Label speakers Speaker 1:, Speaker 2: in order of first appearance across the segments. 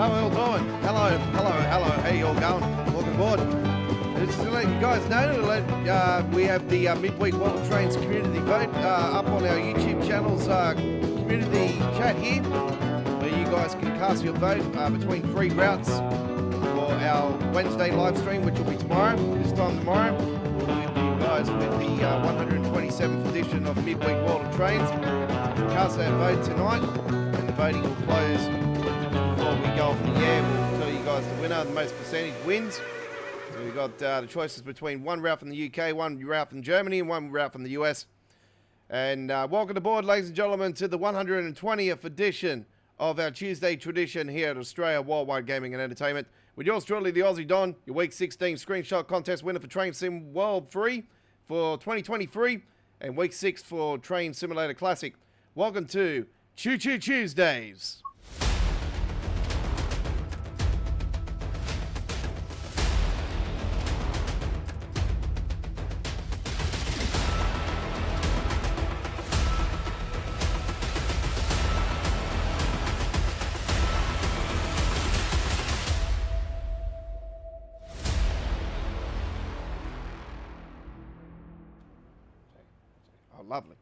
Speaker 1: How are you all doing? Hello. How you all going? Welcome aboard. Just to let you guys know, we have the Midweek World Trains community vote up on our YouTube channel's community chat here, where you guys can cast your vote between 3 routes for our Wednesday live stream, which will be tomorrow, this time tomorrow. We'll leave you guys with the 127th edition of Midweek World of Trains. Cast that vote tonight, and the voting will close before we go off the air. We'll tell you guys the winner. The most percentage wins. So we've got the choices between 1 route from the UK, 1 route from Germany, and 1 route from the US. And welcome aboard, ladies and gentlemen, to the 120th edition of our Tuesday tradition here at Australia Worldwide Gaming and Entertainment. With yours truly, the Aussie Don, your Week 16 screenshot contest winner for Train Sim World 3 for 2023, and Week 6 for Train Simulator Classic. Welcome to Choo Choo Tuesdays. Lovely.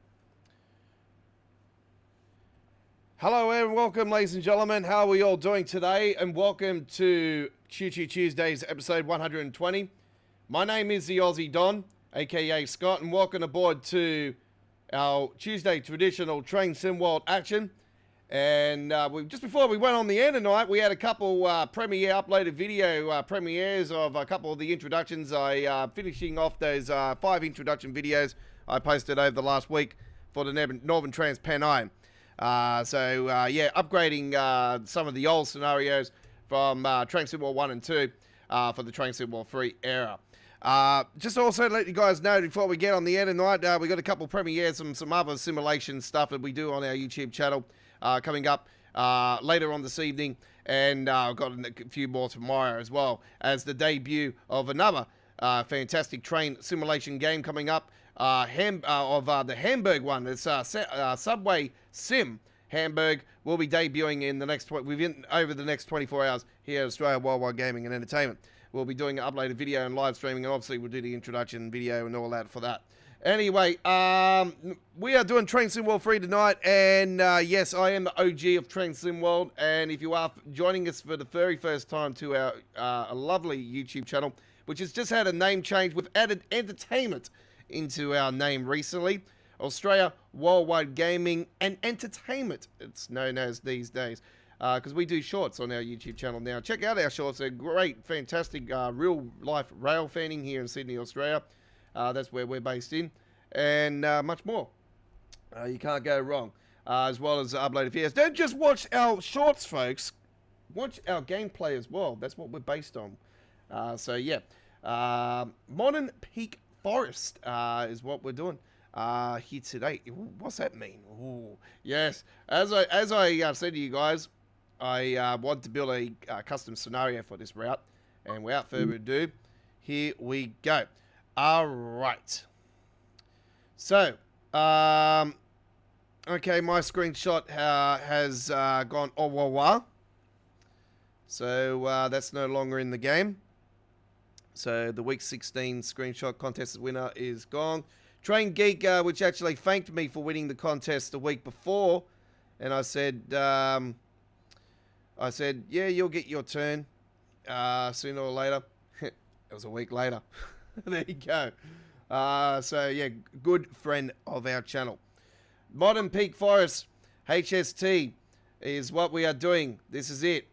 Speaker 1: Hello and welcome, ladies and gentlemen. How are we all doing today? And welcome to Choo Choo Tuesdays, episode 120. My name is the Aussie Don, AKA Scott, and welcome aboard to our Tuesday traditional Train Sim World action. And just before we went on the air tonight, we had a couple premiere uploaded video premieres of a couple of the introductions. Finishing off those 5 introduction videos I posted over the last week for the Northern Trans Pennine. Yeah, upgrading some of the old scenarios from Train Sim World 1 and 2 for the Train Sim World 3 era. Just also to let you guys know before we get on the air tonight, we got a couple premieres, some other simulation stuff that we do on our YouTube channel coming up later on this evening, and I've got a few more tomorrow as well as the debut of another fantastic train simulation game coming up. The Hamburg one. It's Subway Sim Hamburg will be debuting in the next over the next 24 hours here at Australia Worldwide Gaming and Entertainment. We'll be doing an uploaded video and live streaming, and obviously we'll do the introduction video and all that for that. Anyway, we are doing Train Sim World 3 tonight, and yes, I am the OG of Train Sim World, and if you are joining us for the very first time to our lovely YouTube channel, which has just had a name change, we've added entertainment into our name recently. Australia Worldwide Gaming and Entertainment, it's known as these days, because we do shorts on our YouTube channel now. Check out our shorts. They're great, fantastic, real life rail fanning here in Sydney, Australia. That's where we're based in, and much more. You can't go wrong, as well as uploaded videos. Don't just watch our shorts, folks. Watch our gameplay as well. That's what we're based on. So yeah, Modern Peak Forest is what we're doing here today. What's that mean? Ooh, yes, as I said to you guys, I want to build a custom scenario for this route, and without further ado, here we go. All right. So, okay, my screenshot has gone au revoir. So that's no longer in the game. So the Week 16 screenshot contest winner is gone. Train Geek, which actually thanked me for winning the contest the week before, and I said, yeah, you'll get your turn sooner or later. It was a week later. There you go. So yeah, good friend of our channel. Modern Peak Forest HST is what we are doing. This is it.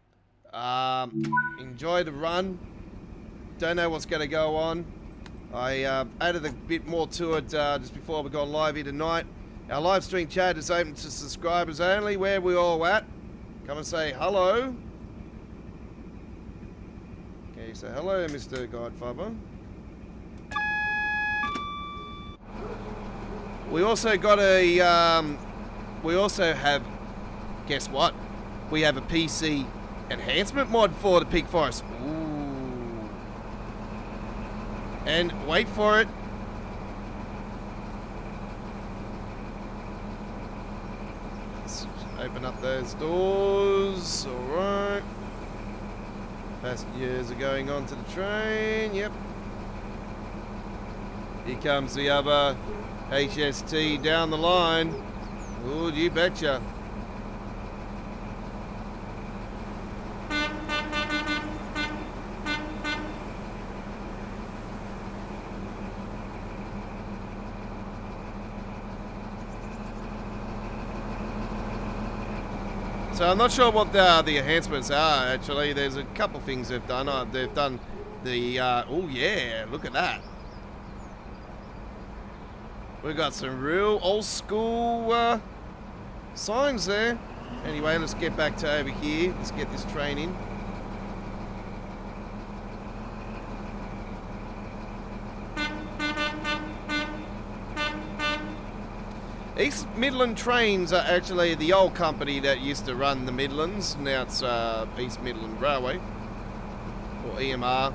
Speaker 1: Enjoy the run. Don't know what's going to go on. I added a bit more to it just before we got live here tonight. Our live stream chat is open to subscribers only. Where we all at? Come and say hello. Okay, so hello, Mr. Godfather. We also got we also have, guess what? We have a PC enhancement mod for the Peak Forest. Ooh. And wait for it. Let's open up those doors. All right. Passengers are going onto the train. Yep. Here comes the other HST down the line. Oh, you betcha. So I'm not sure what the enhancements are, actually. There's a couple things they've done. They've done the, oh yeah, look at that. We've got some real old school signs there. Anyway, let's get back to over here. Let's get this train in. East Midlands Trains are actually the old company that used to run the Midlands. Now it's East Midlands Railway, or EMR.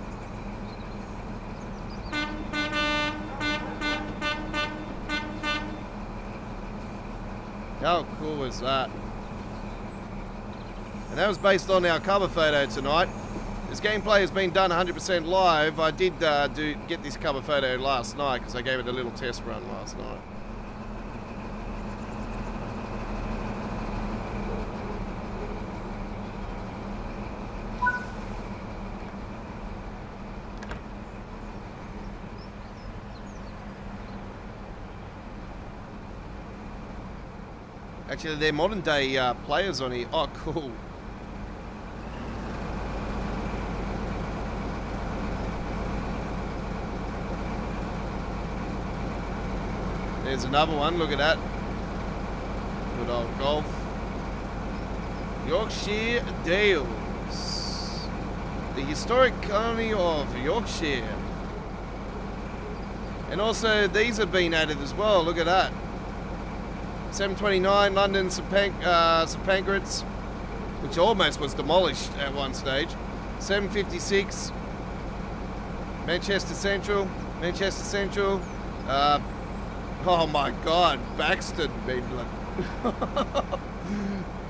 Speaker 1: How cool was that? And that was based on our cover photo tonight. This gameplay has been done 100% live. I did get this cover photo last night because I gave it a little test run last night. Actually, they're modern day players on here. Oh, cool. There's another one. Look at that. Good old golf. Yorkshire Dales. The historic colony of Yorkshire. And also, these have been added as well. Look at that. 729 London St Pancras, which almost was demolished at one stage. 756 Manchester Central. Oh my God, Baxton, Midland.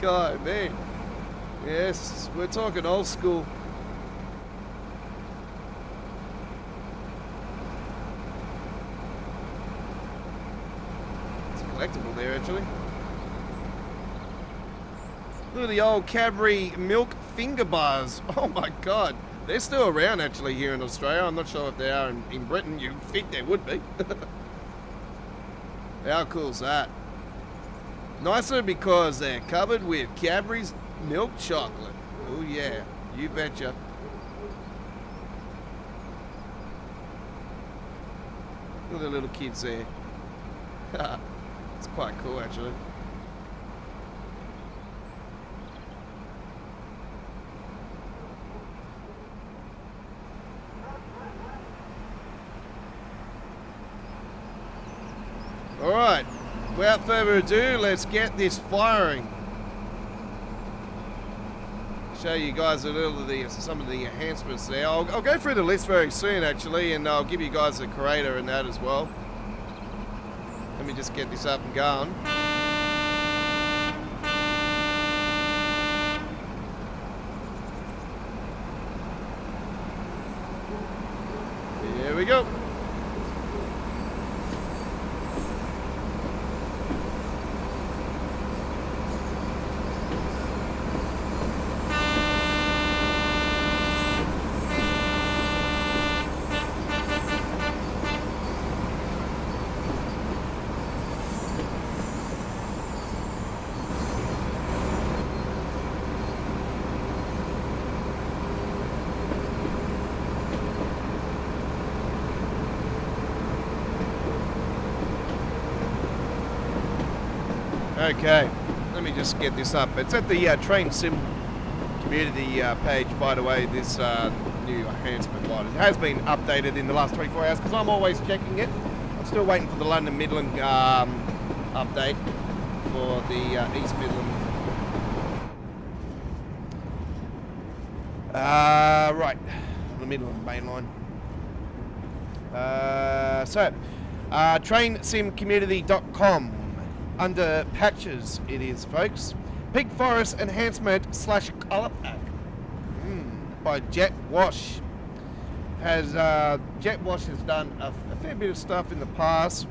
Speaker 1: God, man. Yes, we're talking old school. Collectible there, actually. Look at the old Cadbury milk finger bars. Oh my God, they're still around actually here in Australia. I'm not sure if they are in Britain. You'd think they would be. How cool is that? Nicer because they're covered with Cadbury's milk chocolate. Oh yeah, you betcha. Look at the little kids there. It's quite cool, actually. All right, without further ado, let's get this firing. Show you guys a little of some of the enhancements there. I'll go through the list very soon, actually, and I'll give you guys a creator and that as well. Let me just get this up and going. Here we go. Okay, let me just get this up. It's at the Train Sim community page, by the way, this new enhancement mod. It has been updated in the last 24 hours because I'm always checking it. I'm still waiting for the London Midland update for the East Midlands. Right, the Midland main line. TrainSimCommunity.com. Under patches it is, folks. Peak Forest Enhancement / Colour Pack. by Jet Wash. Jet Wash has done a fair bit of stuff in the past.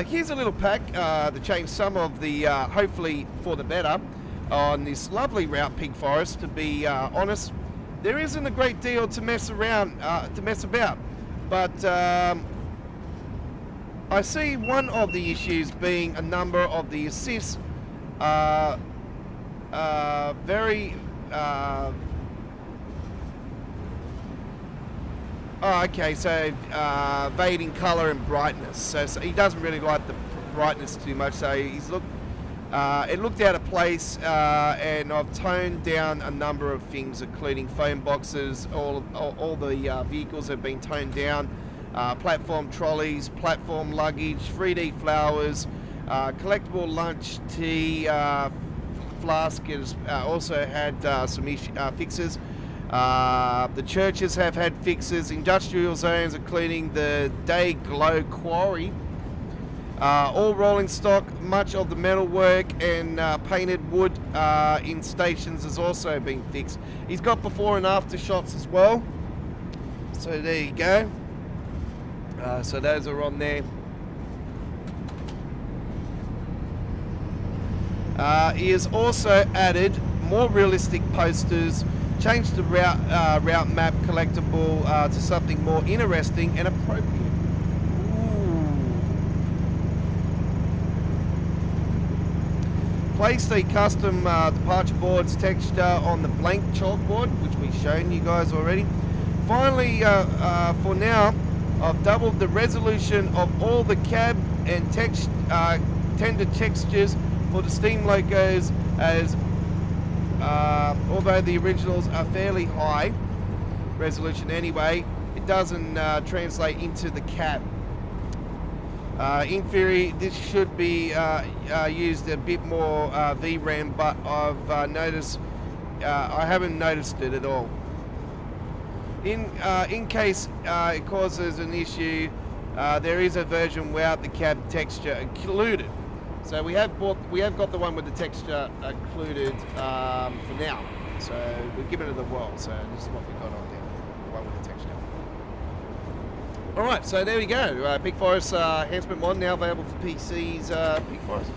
Speaker 1: Here's a little pack to change some of the, hopefully for the better, on this lovely route, Pig Forest. To be honest, there isn't a great deal to mess about, but I see one of the issues being a number of the assists very okay, so fade in colour and brightness. So he doesn't really like the brightness too much. So he's it looked out of place, and I've toned down a number of things, including phone boxes. All the vehicles have been toned down. Platform trolleys, platform luggage, 3D flowers, collectible lunch tea flask has also had some fixes. The churches have had fixes. Industrial zones, including the Day Glow Quarry, all rolling stock. Much of the metalwork and painted wood in stations has also been fixed. He's got before and after shots as well. So there you go. So those are on there. He has also added more realistic posters, changed the route map collectible to something more interesting and appropriate. Ooh. Placed a custom departure boards texture on the blank chalkboard, which we've shown you guys already. Finally, for now, I've doubled the resolution of all the cab and tender textures for the steam locos, as although the originals are fairly high resolution anyway, it doesn't translate into the cab. In theory, this should be used a bit more VRAM, but I've noticed I haven't noticed it at all. In case it causes an issue, there is a version without the cab texture included. So we have got the one with the texture included for now. So we're giving it a whirl. So this is what we got on there, the one with the texture. All right, so there we go. Pig Forest enhancement mod now available for PCs. Pig Forest.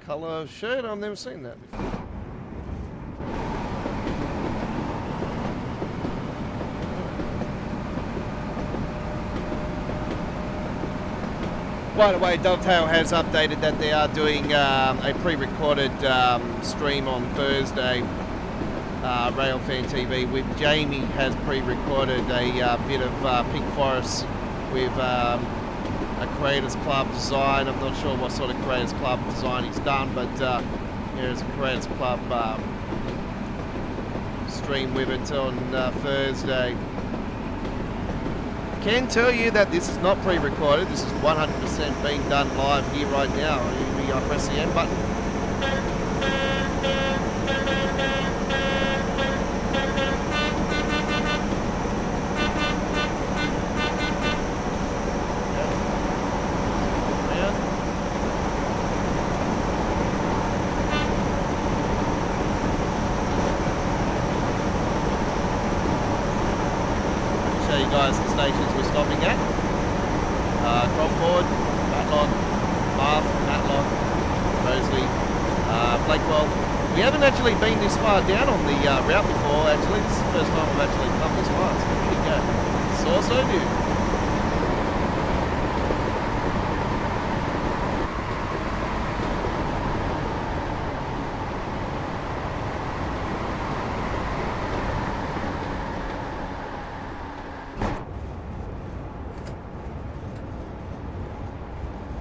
Speaker 1: Colour shirt, I've never seen that before. By the way, Dovetail has updated that they are doing a pre-recorded stream on Thursday. Railfan TV with Jamie has pre-recorded a bit of Pig Forest with a Creators Club design. I'm not sure what sort of Creators Club design he's done, but here's a Creators Club stream with it on Thursday. Can tell you that this is not pre-recorded. This is 100% being done live here right now. I press the end button. The stations we're stopping at. Cromford, Matlock, Bath, Matlock, Moseley, Blakewell. We haven't actually been this far down on the route before, actually. This is the first time we've actually come this far, so there you go. It's also new.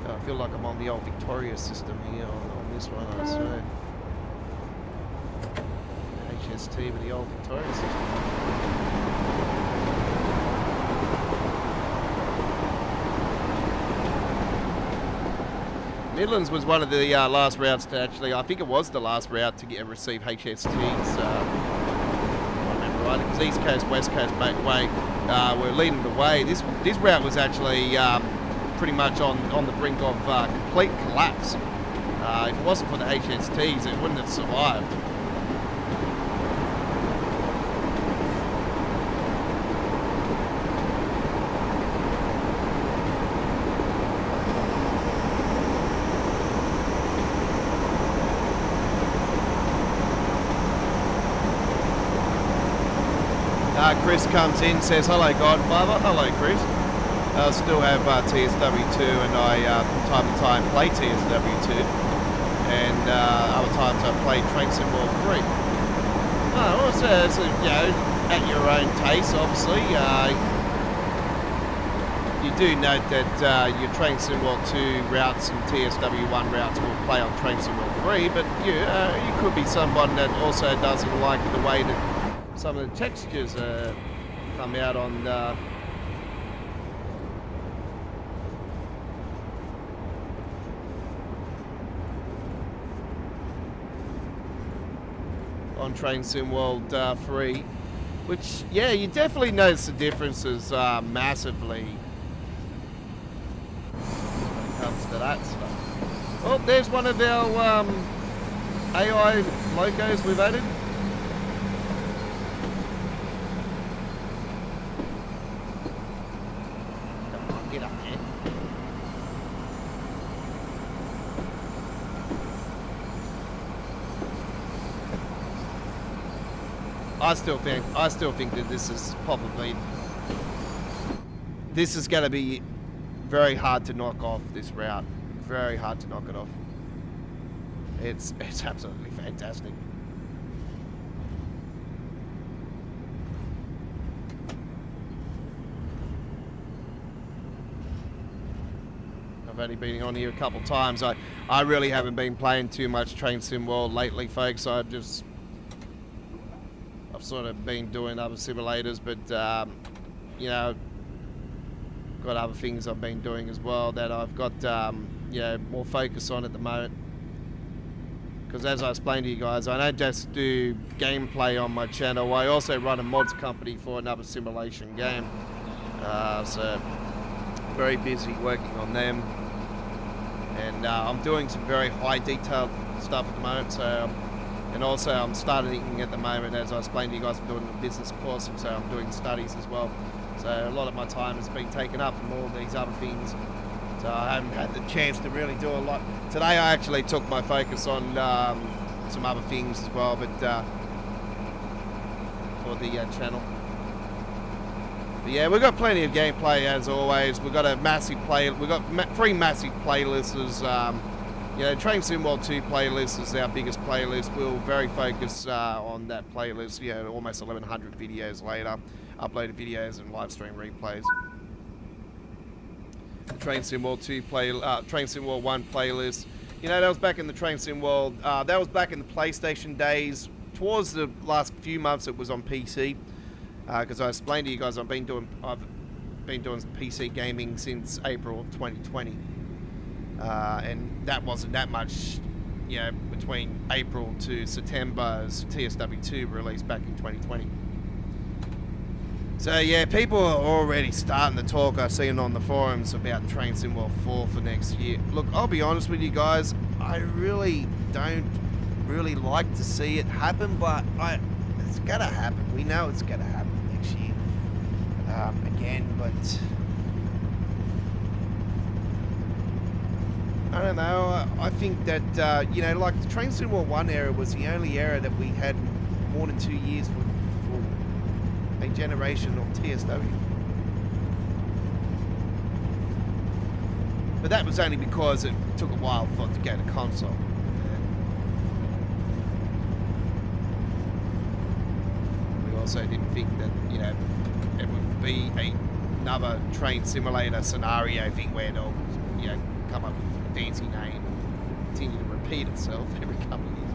Speaker 1: I feel like I'm on the old Victoria system here on this one, I swear. HST with the old Victoria system. Midlands was one of the last routes to actually, I think it was the last route to receive HSTs, if I remember right. It was East Coast, West Coast way, were leading the way. This route was actually pretty much on the brink of complete collapse. If it wasn't for the HSTs, it wouldn't have survived. Chris comes in, says, hello Godfather. Hello Chris. I still have TSW2 and I from time to time play TSW2 and other times I play Train Sim World 3. Oh, so you know, at your own taste obviously. You do note that your Train Sim World 2 routes and TSW1 routes will play on Train Sim World 3, but you could be someone that also doesn't like the way that some of the textures come out on Train Sim World 3, which, yeah, you definitely notice the differences massively when it comes to that stuff. Oh, there's one of our AI locos we've added. I still think that this is going to be very hard to knock off this route. Very hard to knock it off. It's absolutely fantastic. I've only been on here a couple times. I really haven't been playing too much Train Sim World lately, folks. I've sort of been doing other simulators, but you know, got other things I've been doing as well that I've got you know, more focus on at the moment. Because as I explained to you guys, I don't just do gameplay on my channel. I also run a mods company for another simulation game. So very busy working on them, and I'm doing some very high detailed stuff at the moment. So. And also I'm studying at the moment, as I explained to you guys, I'm doing a business course, and so I'm doing studies as well. So a lot of my time has been taken up from all these other things. So I haven't had the chance to really do a lot. Today I actually took my focus on some other things as well, but for the channel. But yeah, we've got plenty of gameplay as always. We've got a massive three massive playlists. You know, Train Sim World 2 playlist is our biggest playlist. We'll very focus on that playlist, you know, almost 1,100 videos later, uploaded videos and live stream replays. The Train Sim World 2 Train Sim World 1 playlist. You know, that was back in the Train Sim World, that was back in the PlayStation days. Towards the last few months it was on PC. Because I explained to you guys, I've been doing PC gaming since April of 2020. And that wasn't that much, you know, between April to September's TSW2 release back in 2020. So yeah, people are already starting to talk. I've seen on the forums about Train Sim World 4 for next year. Look, I'll be honest with you guys, I really don't really like to see it happen, but it's gonna happen. We know it's gonna happen next year again, but I don't know. I think that, you know, like the Train Sim World 1 era was the only era that we had more than 2 years for a generation of TSW. But that was only because it took a while for it to go to console. We also didn't think that, you know, it would be another train simulator scenario thing where it'll, you know, come up with a fancy name and continue to repeat itself every couple of years.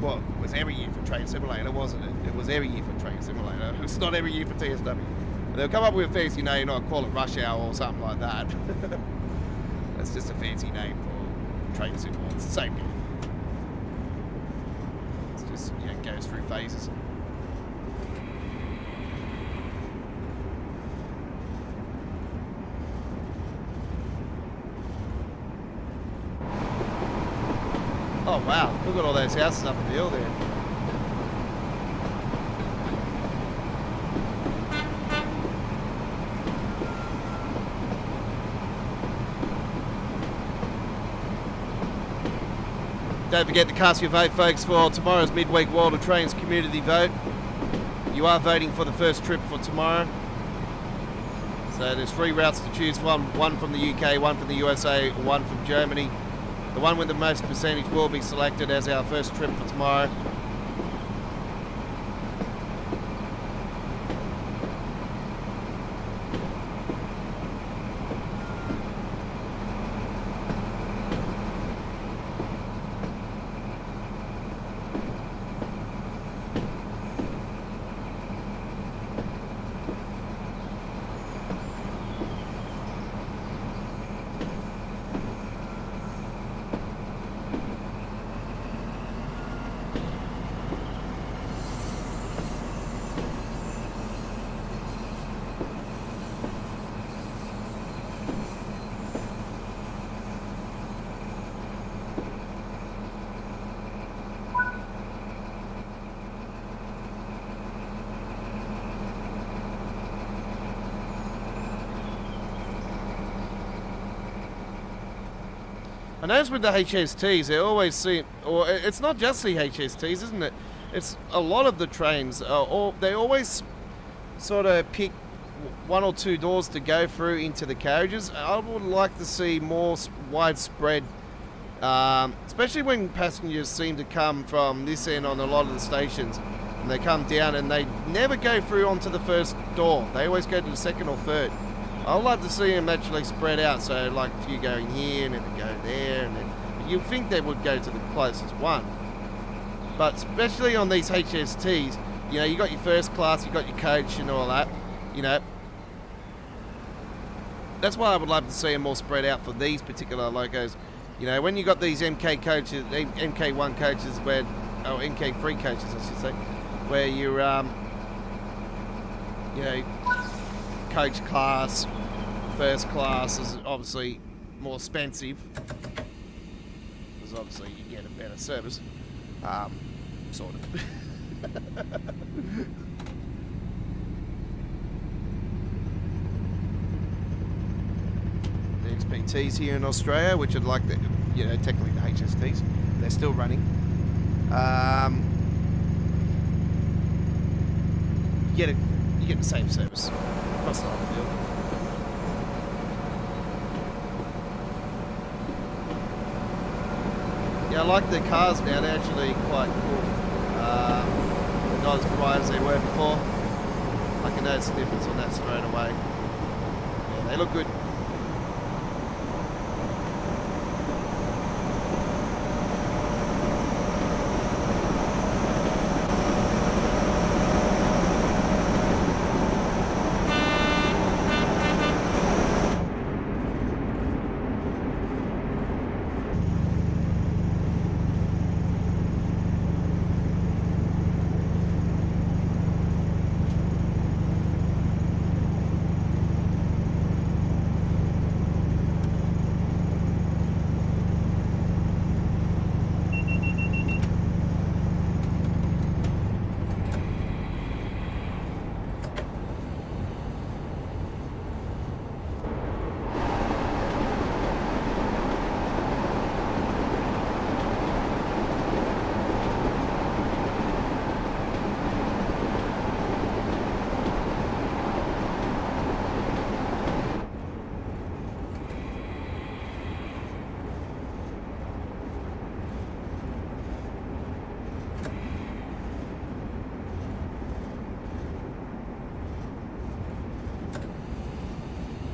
Speaker 1: well, it was every year for Train Simulator, wasn't it? It was every year for Train Simulator. It's not every year for TSW. And they'll come up with a fancy name, not call it Rush Hour or something like that. That's just a fancy name for Train Simulator. It's the same game. It's just, you know, it goes through phases. Oh wow, look at all those houses up in the hill there. Don't forget to cast your vote, folks, for tomorrow's midweek World of Trains community vote. You are voting for the first trip for tomorrow. So there's 3 routes to choose from, one from the UK, one from the USA, one from Germany. The one with the most percentage will be selected as our first trip for tomorrow. I notice with the HSTs, they always seem, or it's not just the HSTs, isn't it? It's a lot of the trains, they always sort of pick 1 or 2 doors to go through into the carriages. I would like to see more widespread, especially when passengers seem to come from this end on a lot of the stations, and they come down and they never go through onto the first door. They always go to the second or third. I'd like to see them actually spread out, so like if you go in here and then they go there, and then you'd think they would go to the closest one. But especially on these HSTs, you know, you got your first class, you got your coach and all that, you know. That's why I would love to see them more spread out for these particular locos. You know, when you got these MK coaches, MK1 coaches, where, oh, MK3 coaches, I should say, where you're, you know, coach class, first class is obviously more expensive because obviously you get a better service, sort of. The XPTs here in Australia, which are like the, you know, technically the HSTs, they're still running. You get the same service across the whole field. Yeah, I like the cars now. They're actually quite cool. They're not as bright as they were before. I can notice the difference on that straight away. Yeah, they look good.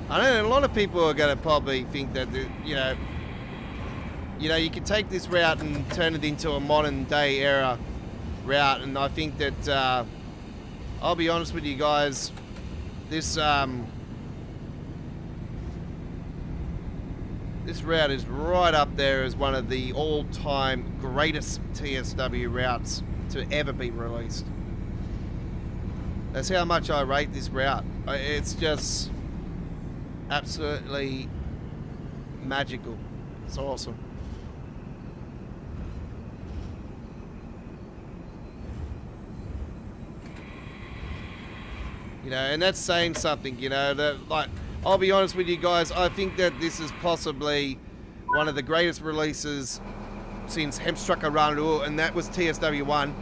Speaker 1: I know a lot of people are going to probably think that, you know, you know, you can take this route and turn it into a modern day era route, and I think that I'll be honest with you guys, this this route is right up there as one of the all-time greatest TSW routes to ever be released. That's how much I rate this route. It's just absolutely magical. It's awesome. You know, and that's saying something, you know, that, like, I'll be honest with you guys, I think that this is possibly one of the greatest releases since Hemstrucker Ranuru, and that was TSW1.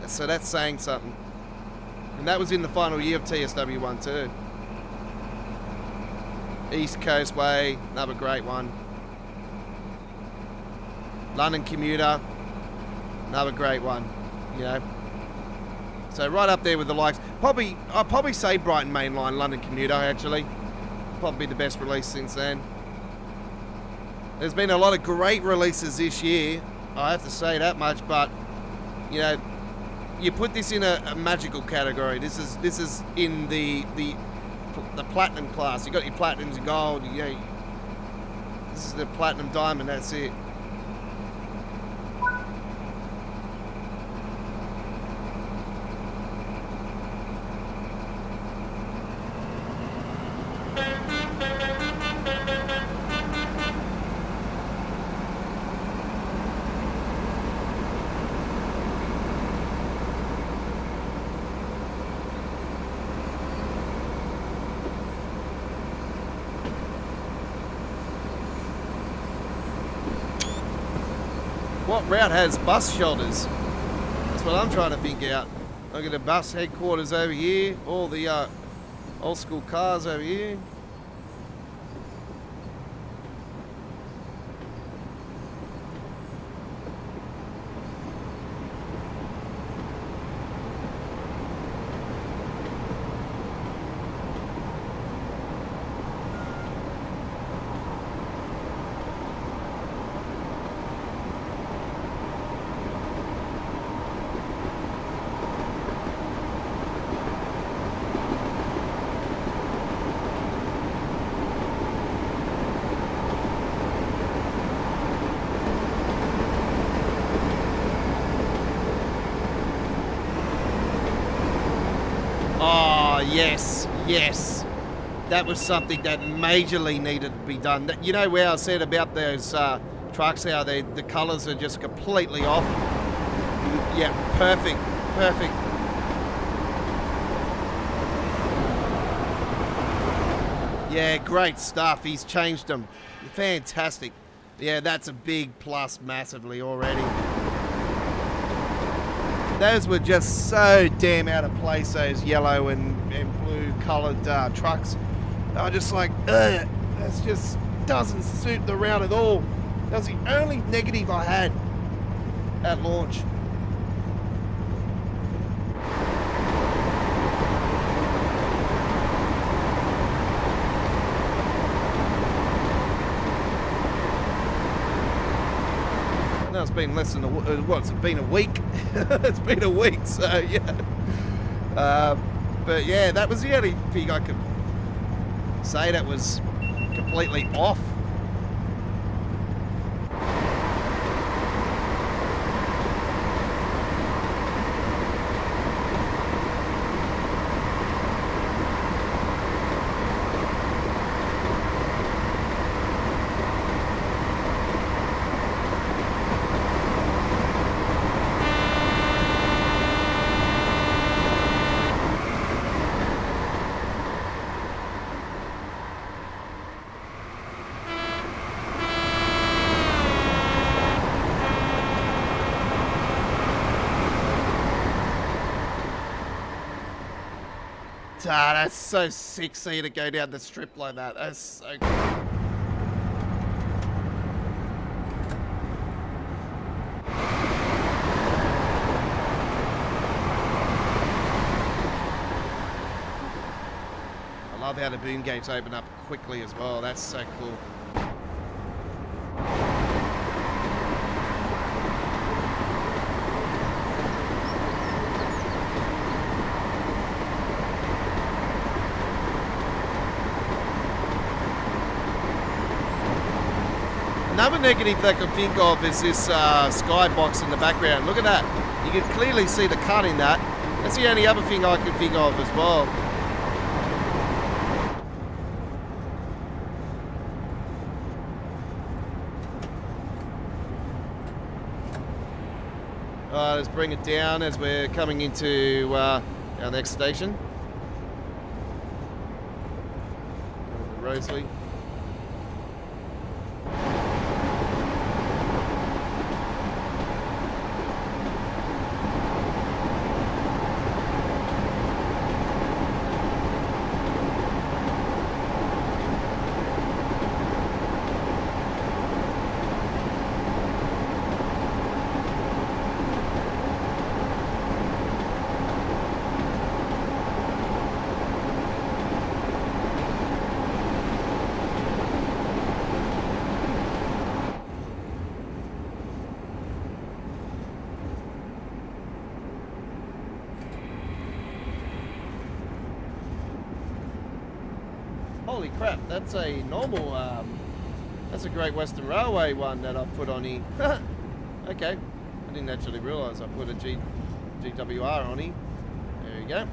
Speaker 1: So that's saying something. And that was in the final year of TSW1 too. East Coast Way, another great one. London Commuter, another great one, you know. So right up there with the likes. I'll probably say Brighton Mainline, London Commuter actually. Probably the best release since then. There's been a lot of great releases this year, I have to say that much, but you know, you put this in a magical category. This is in the platinum class. You got your platinums and gold. You know, this is the platinum diamond. That's it. What route has bus shelters? That's what I'm trying to think out. Look at the bus headquarters over here, all the old school cars over here. Yes, yes. That was something that majorly needed to be done. You know where I said about those trucks, how the colours are just completely off? Yeah, perfect, perfect. Yeah, great stuff. He's changed them. Fantastic. Yeah, that's a big plus massively already. Those were just so damn out of place, those yellow and blue coloured trucks. They were just like, ugh, that just doesn't suit the route at all. That was the only negative I had at launch. No, it's been less than what's it been, a week? It's been a week, so yeah. But yeah, that was the only thing I could say that was completely off. Ah, that's so sexy to go down the strip like that. That's so cool. I love how the boom gates open up quickly as well. That's so cool. Another negative that I can think of is this skybox in the background. Look at that. You can clearly see the cut in that. That's the only other thing I can think of as well. Let's bring it down as we're coming into our next station. Rosalie. Holy crap, that's a normal, that's a Great Western Railway one that I've put on here. Okay, I didn't actually realise I put a GWR on here. There you go.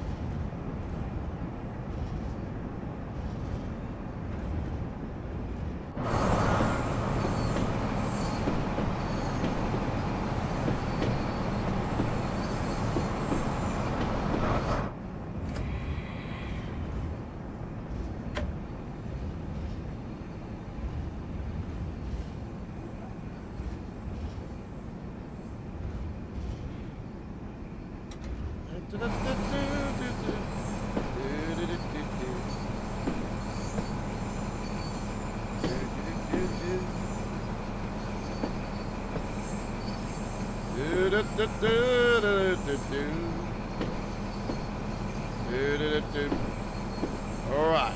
Speaker 1: All right.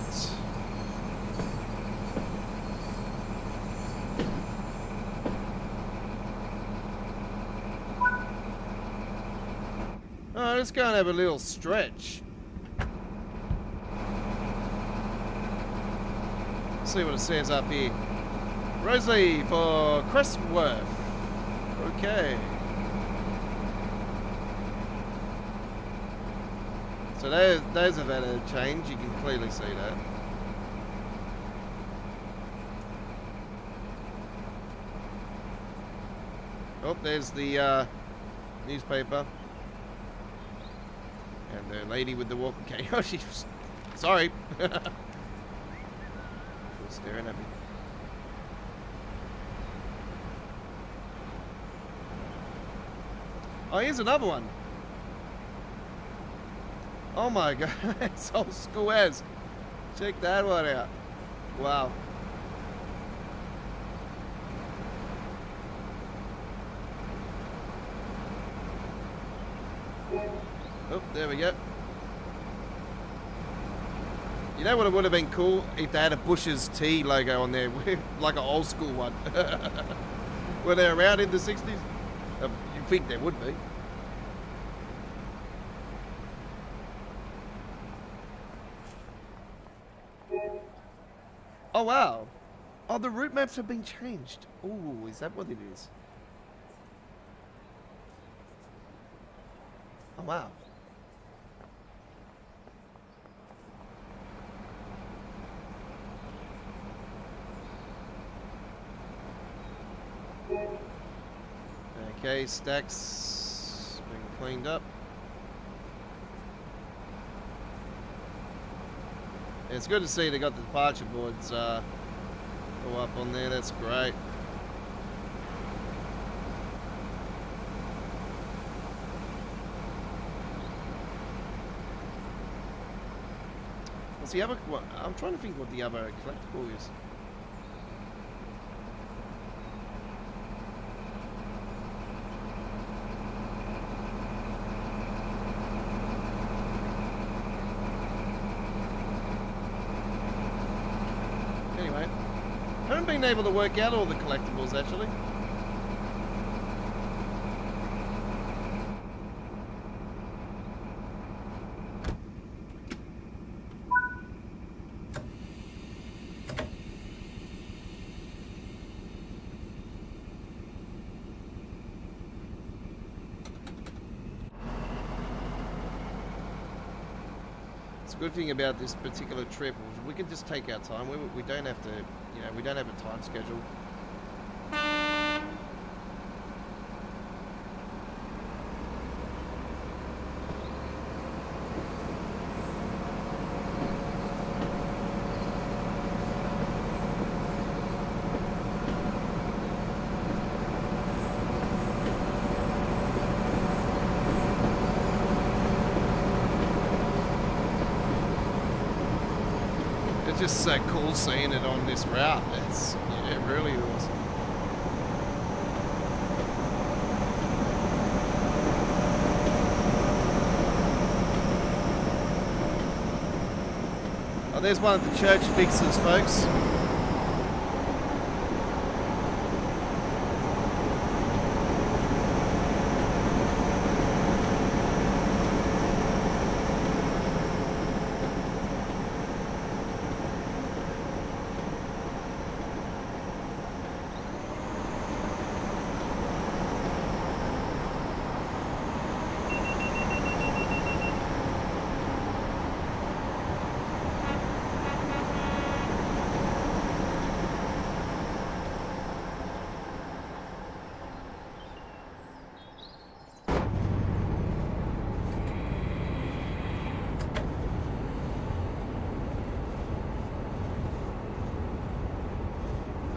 Speaker 1: Let's go and have a little stretch. See what it says up here. Rosalie for Crestworth. Okay. So those have had a change. You can clearly see that. Oh, there's the newspaper. And the lady with the walking cane. Oh, she was... Sorry. She was staring at me. Oh, here's another one. Oh my god, it's old school as. Check that one out. Wow. Oh, there we go. You know what, it would have been cool if they had a Bush's Tea logo on there, like an old school one. Were they around in the 60s? You'd think there would be. Oh wow. Oh, the route maps have been changed. Oh, is that what it is? Oh wow. Okay, stacks been cleaned up. It's good to see they got the departure boards all up on there. That's great. What's the other? What, I'm trying to think what the other collectible is. Anyway, I haven't been able to work out all the collectibles actually. The good thing about this particular trip is we can just take our time. We don't have to, we don't have a time schedule. It's just so cool seeing it on this route. It really was. Oh, there's one of the church fixes, folks.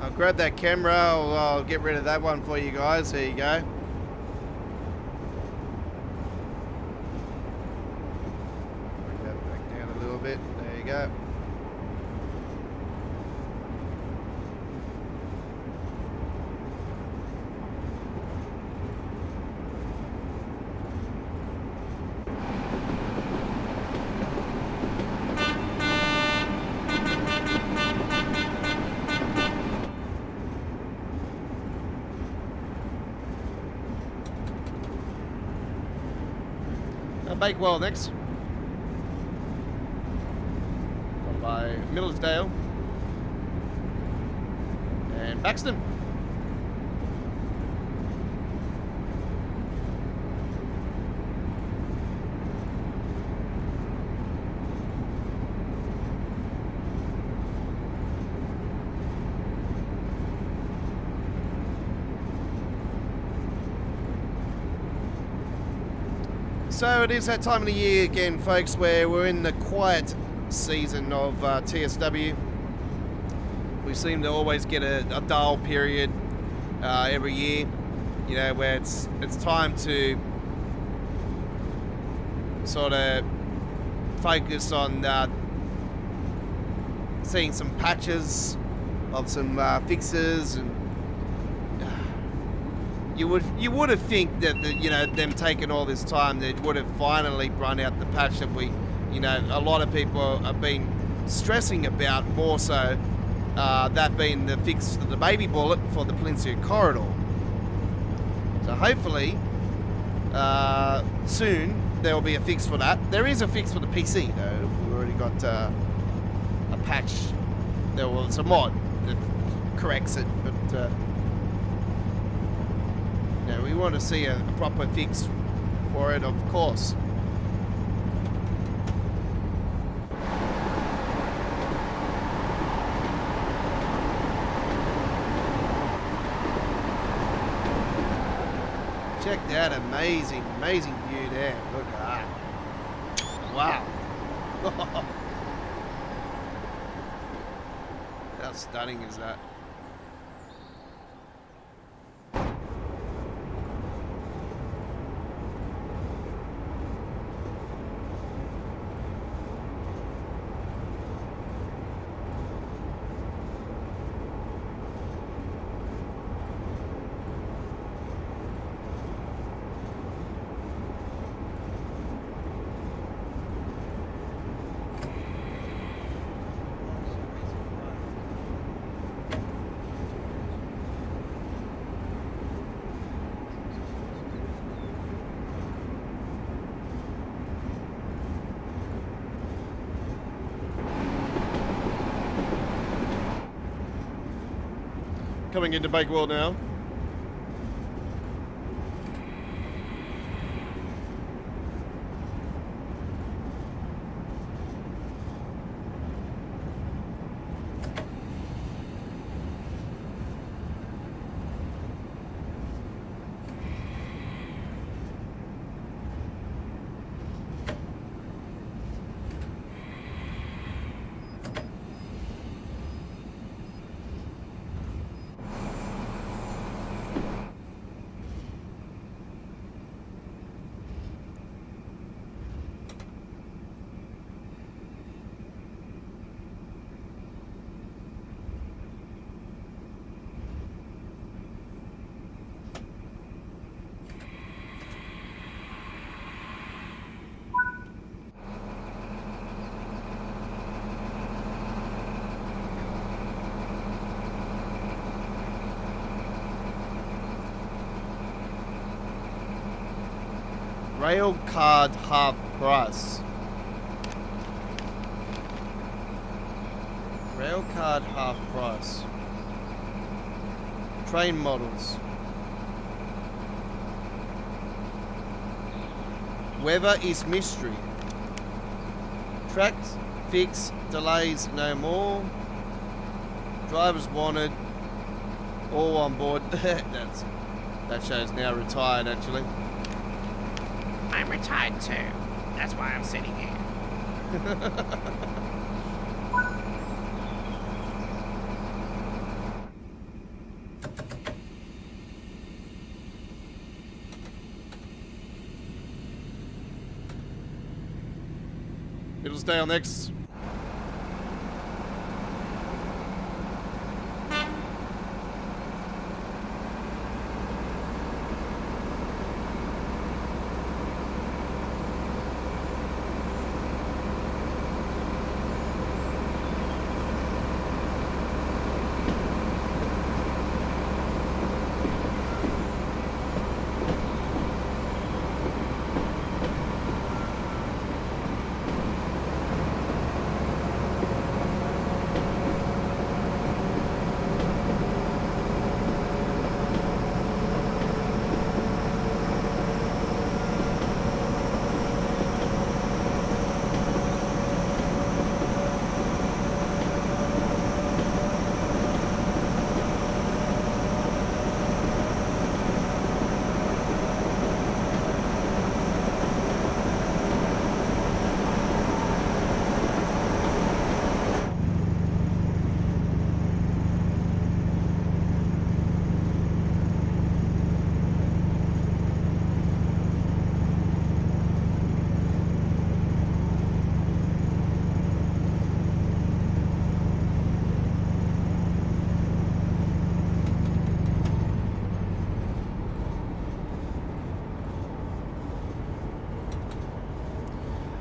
Speaker 1: I'll grab that camera, I'll get rid of that one for you guys. There you go. Bring that back down a little bit. There you go. Bakewell next, followed by Millersdale and Baxton. So it is that time of the year again, folks, where we're in the quiet season of TSW. We seem to always get a dull period every year, where it's time to sort of focus on seeing some patches of some fixes, and you would have think that them taking all this time, they would have finally run out the patch that we, a lot of people have been stressing about, more so that being the fix to the baby bullet for the Peninsula corridor. So hopefully soon there will be a fix for that. There is a fix for the PC though. We've already got a patch. There was a mod that corrects it, but we want to see a proper fix for it, of course. Check that amazing view there. Look at that. Wow. How stunning is that? Coming into Bakewell now. Rail card half price. Rail card half price. Train models. Weather is mystery. Tracks fix, delays no more. Drivers wanted. All on board. That show's now retired, actually.
Speaker 2: I'm retired too. That's why I'm sitting here.
Speaker 1: It'll stay on next.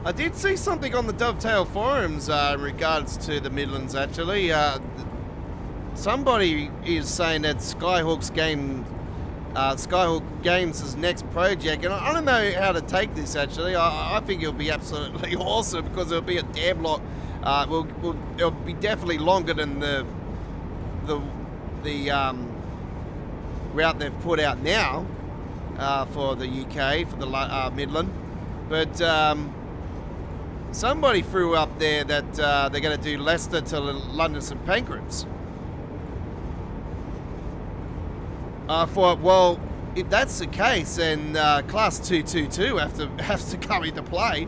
Speaker 1: I did see something on the Dovetail forums in regards to the Midlands, actually. Somebody is saying that Skyhook Games' next project, and I don't know how to take this, actually. I think it'll be absolutely awesome because it'll be a damn lot. It'll be definitely longer than the route they've put out now for the UK, for the Midland. But somebody threw up there that they're going to do Leicester to London St Pancras. I thought, well, if that's the case, then Class 222 has to come into play.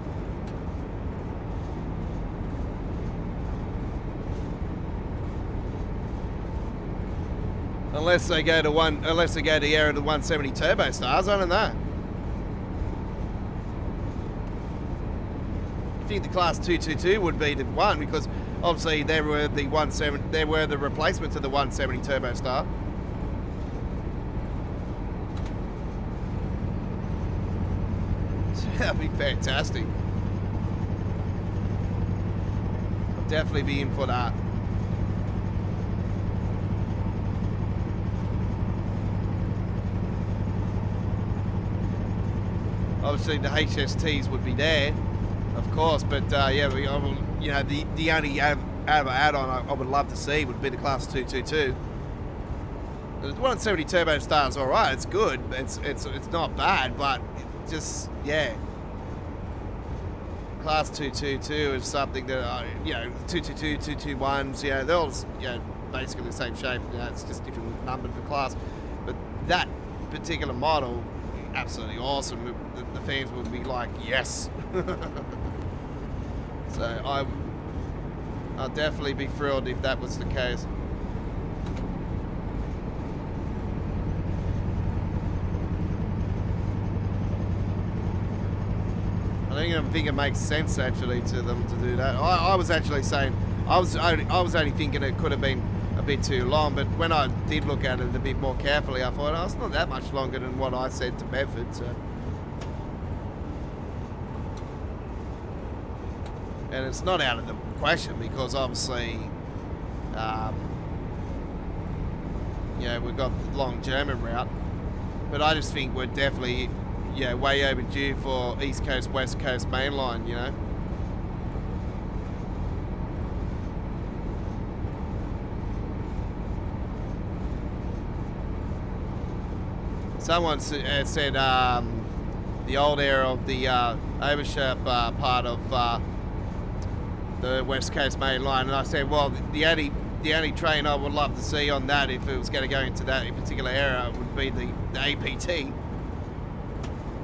Speaker 1: Unless they go to the area of the 170 Turbo Stars, I don't know. I think the Class 222 would be the one because obviously they were the replacement to the 170 Turbo Star. That'd be fantastic. I'll definitely be in for that. Obviously the HSTs would be there, of course, but yeah, the only add-on I would love to see would be the Class 222. The 170 Turbo Star's all right. It's good. It's not bad, but just yeah. Class 222 is something that 222, 221s. Yeah, they're all basically the same shape. It's just different numbered for class. But that particular model, absolutely awesome. The fans would be like, yes. So I'll definitely be thrilled if that was the case. I think it makes sense actually to them to do that. I was actually saying I was only thinking it could have been a bit too long, but when I did look at it a bit more carefully, I thought, it's not that much longer than what I said to Bedford. So. And it's not out of the question because obviously, we've got the long German route, but I just think we're definitely way overdue for East Coast, West Coast mainline, you know. Someone said the old era of the Overshap part of the West Coast main line, and I said, well, the only train I would love to see on that, if it was going to go into that particular era, would be the APT.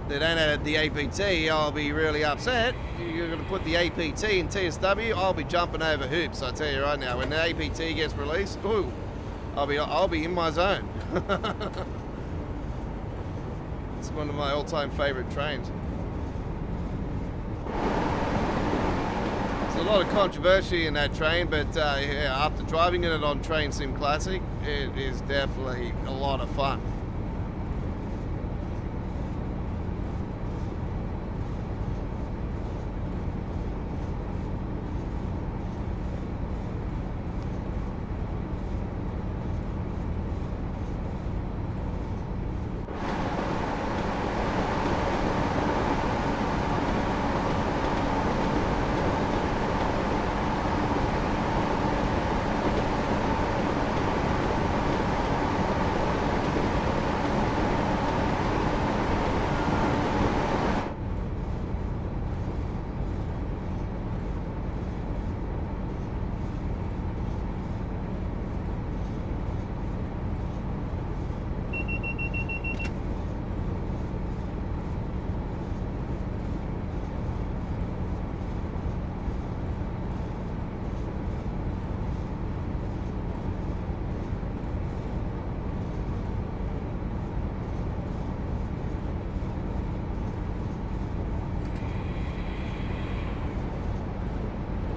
Speaker 1: They don't have the APT, I'll be really upset. You're going to put the APT in TSW, I'll be jumping over hoops. I tell you right now, when the APT gets released, ooh, I'll be in my zone. It's one of my all-time favourite trains. There's a lot of controversy in that train, but yeah, after driving in it on Train Sim Classic, it is definitely a lot of fun.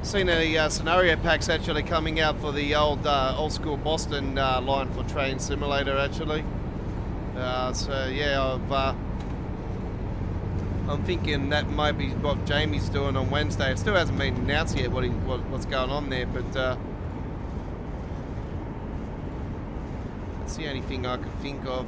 Speaker 1: Seen a scenario packs actually coming out for the old school Boston line for Train Simulator actually. So yeah, I'm thinking that might be what Jamie's doing on Wednesday. It still hasn't been announced yet what's going on there, but that's the only thing I could think of.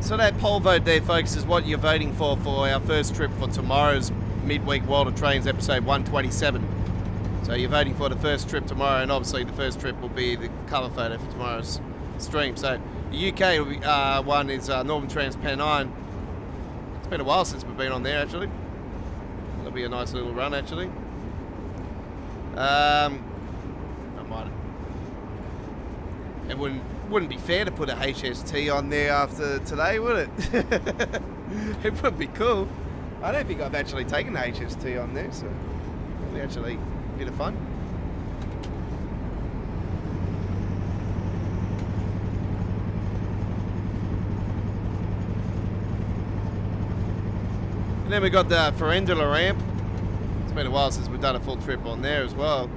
Speaker 1: So that poll vote there, folks, is what you're voting for our first trip for tomorrow's Midweek World of Trains episode 127. So you're voting for the first trip tomorrow, and obviously the first trip will be the cover photo for tomorrow's stream. So the UK one is Northern Trans Pennine. It's been a while since we've been on there, actually. That'll be a nice little run, actually. I might. It wouldn't be fair to put a HST on there after today, would it? It would be cool. I don't think I've actually taken a HST on there, so it'll be actually a bit of fun. And then we got the Ferendula ramp. It's been a while since we've done a full trip on there as well.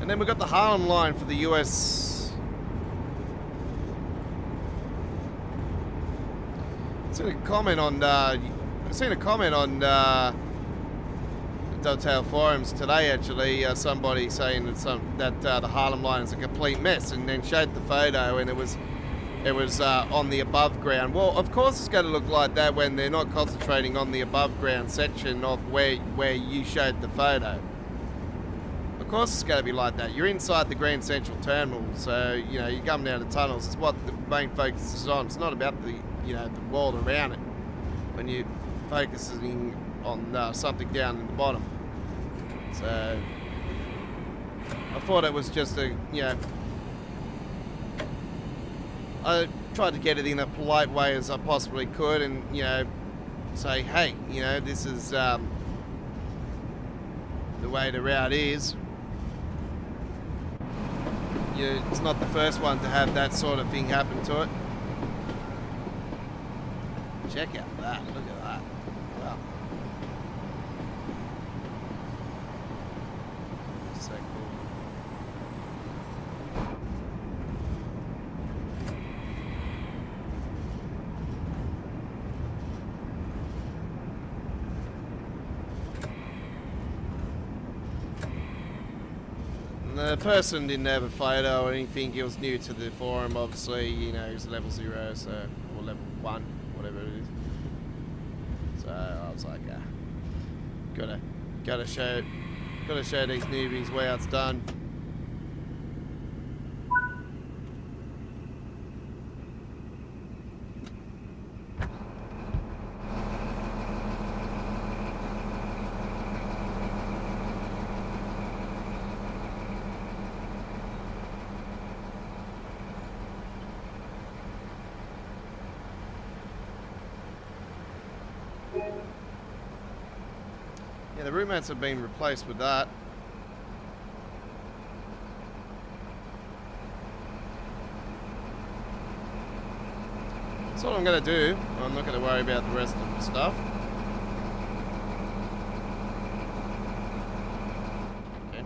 Speaker 1: And then we've got the Harlem line for the US. I've seen a comment on Dovetail forums today, actually, somebody saying that the Harlem line is a complete mess, and then showed the photo, and it was on the above ground. Well, of course it's going to look like that when they're not concentrating on the above ground section of where you showed the photo. Of course it's going to be like that. You're inside the Grand Central Terminal, so you know you're coming down the tunnels. It's what the main focus is on. It's not about the the world around it. When you're focusing on something down in the bottom. So I thought it was just I tried to get it in a polite way as I possibly could, and say, hey, this is the way the route is. it's not the first one to have that sort of thing happen to it. Check out that. Look at that. Wow. So cool. The person didn't have a photo or anything. He was new to the forum, obviously. You know, he's level 0, so, or level 1, whatever it is. So I was like, gotta show these newbies where it's done. Yeah, the route mats have been replaced with that. That's what I'm going to do. I'm not going to worry about the rest of the stuff. Okay.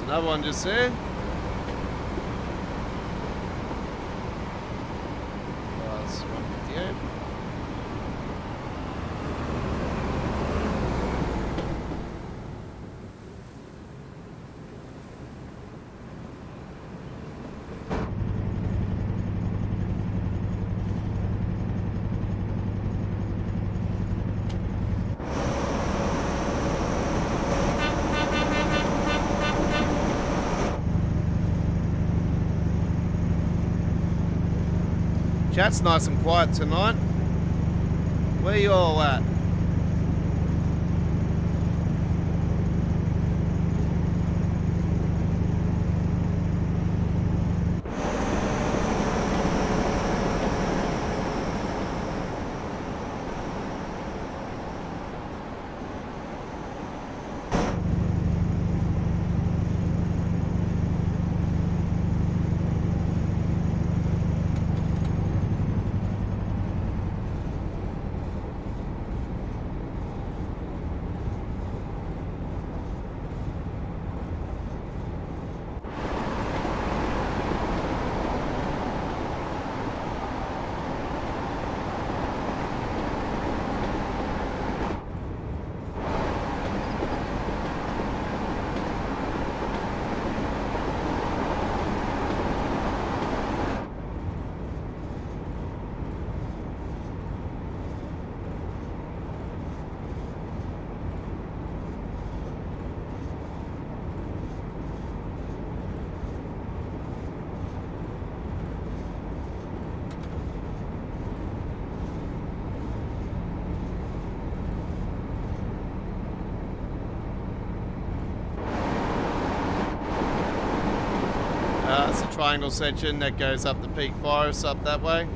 Speaker 1: Another one just there. That's 158. Chat's nice and quiet tonight. Where you all at? It's a triangle section that goes up the peak forest up that way.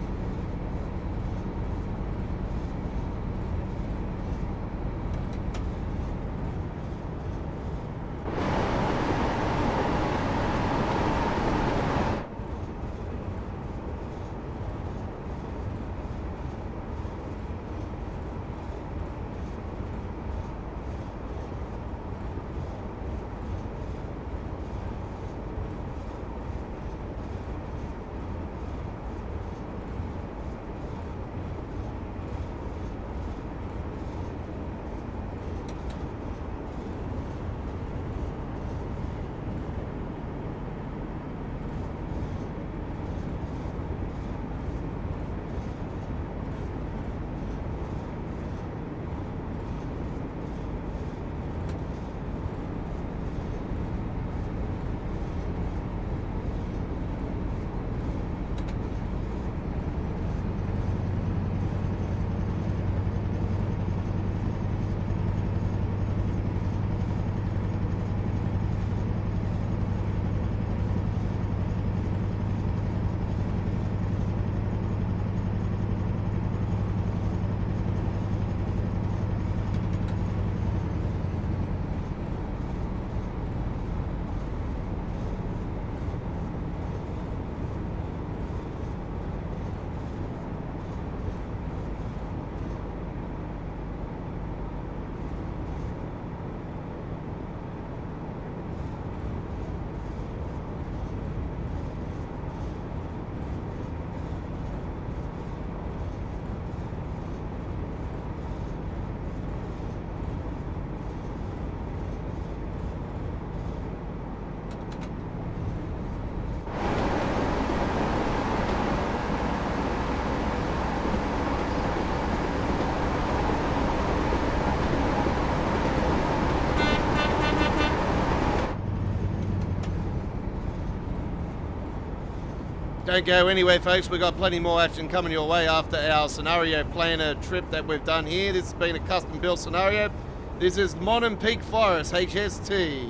Speaker 1: Don't go anywhere, folks. We've got plenty more action coming your way after our scenario planner trip that we've done here. This has been a custom built scenario. This is Modern Peak Forest, HST.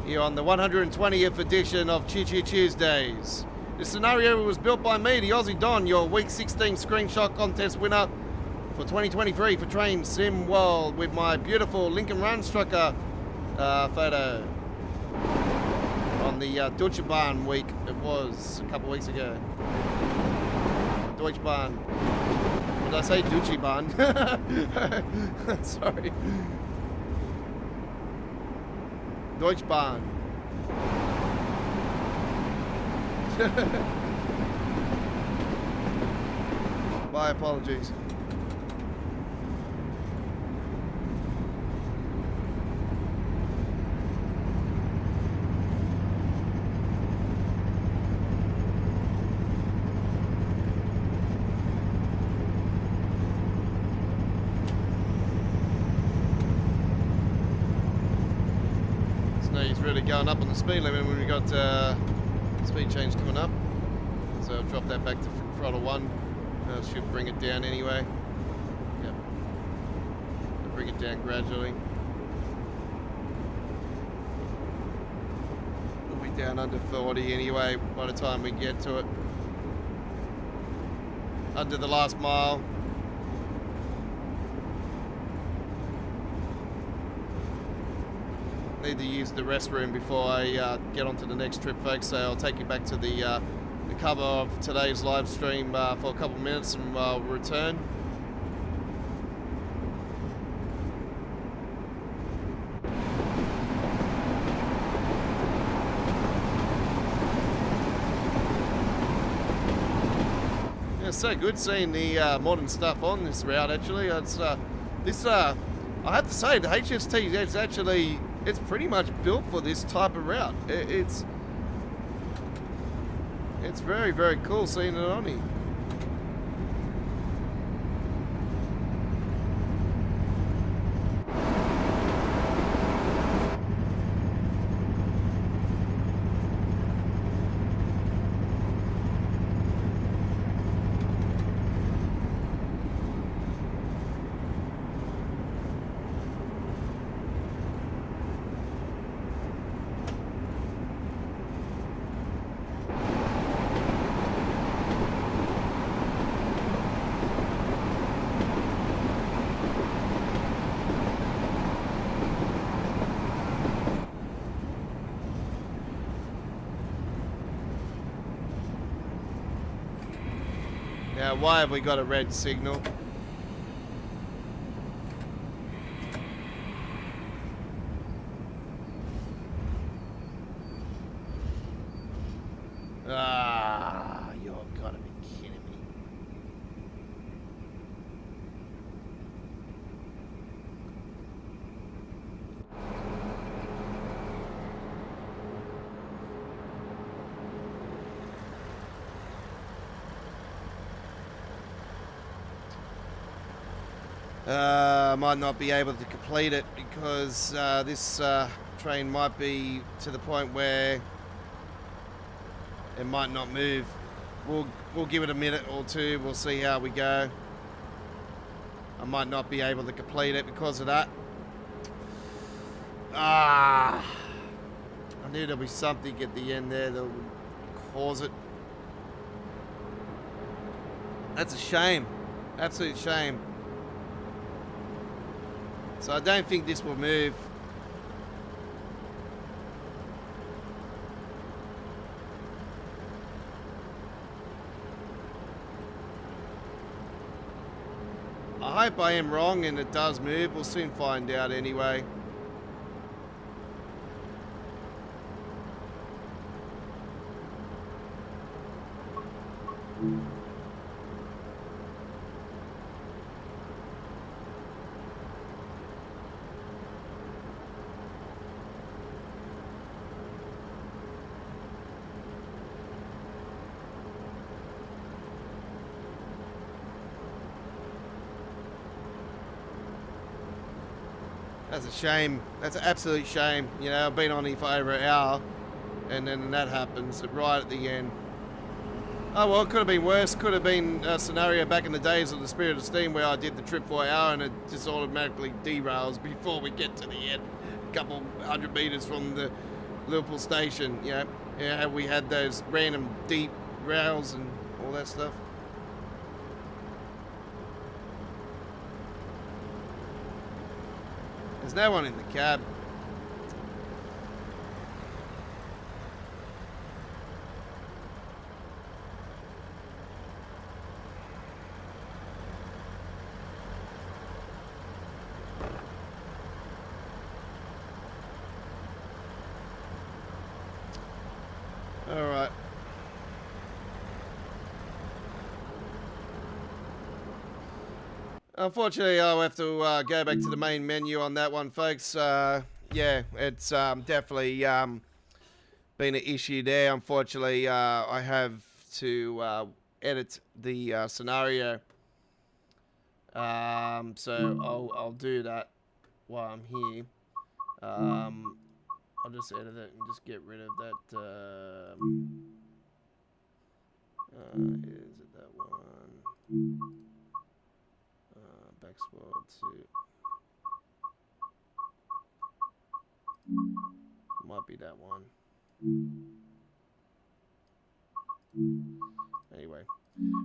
Speaker 1: Here on the 120th edition of Choo Choo Tuesdays. This scenario was built by me, the Aussie Don, your Week 16 screenshot contest winner for 2023 for Train Sim World, with my beautiful Lincoln Runstrucker photo on the Deutsche Bahn week. It was a couple of weeks ago. Deutsche Bahn. Did I say Deutsche Bahn? Sorry. Deutsche Bahn. My apologies. He's really going up on the speed limit when we got speed change coming up, so I'll drop that back to throttle 1. Should bring it down anyway. Yep, I'll bring it down gradually. We'll be down under 40 anyway by the time we get to it. Under the last mile. Need to use the restroom before I get on to the next trip, folks, so I'll take you back to the cover of today's live stream for a couple of minutes and we'll return. Yeah, it's so good seeing the modern stuff on this route, actually. It's I have to say, the HST is actually, it's pretty much built for this type of route. It's very, very cool seeing it on here. Now, why have we got a red signal? Ah, you've got to be kidding me. Might not be able to complete it because this train might be to the point where it might not move. We'll give it a minute or two. We'll see how we go. I might not be able to complete it because of that. I knew there'll be something at the end there that would cause it. That's a shame. Absolute shame. So I don't think this will move. I hope I am wrong and it does move. We'll soon find out anyway. That's a shame. That's an absolute shame. You know, I've been on here for over an hour and then that happens right at the end. Oh well, it could have been worse. Could have been a scenario back in the days of the Spirit of Steam where I did the trip for an hour and it just automatically derails before we get to the end, a couple 100 meters from the Liverpool station. Yeah, we had those random deep rails and all that stuff. There's no one in the cab. All right. Unfortunately, I'll have to go back to the main menu on that one, folks. Yeah, it's definitely been an issue there. Unfortunately, I have to edit the scenario. So I'll do that while I'm here. I'll just edit it and just get rid of that. Is it that one? Backsport to. Might be that one. Anyway,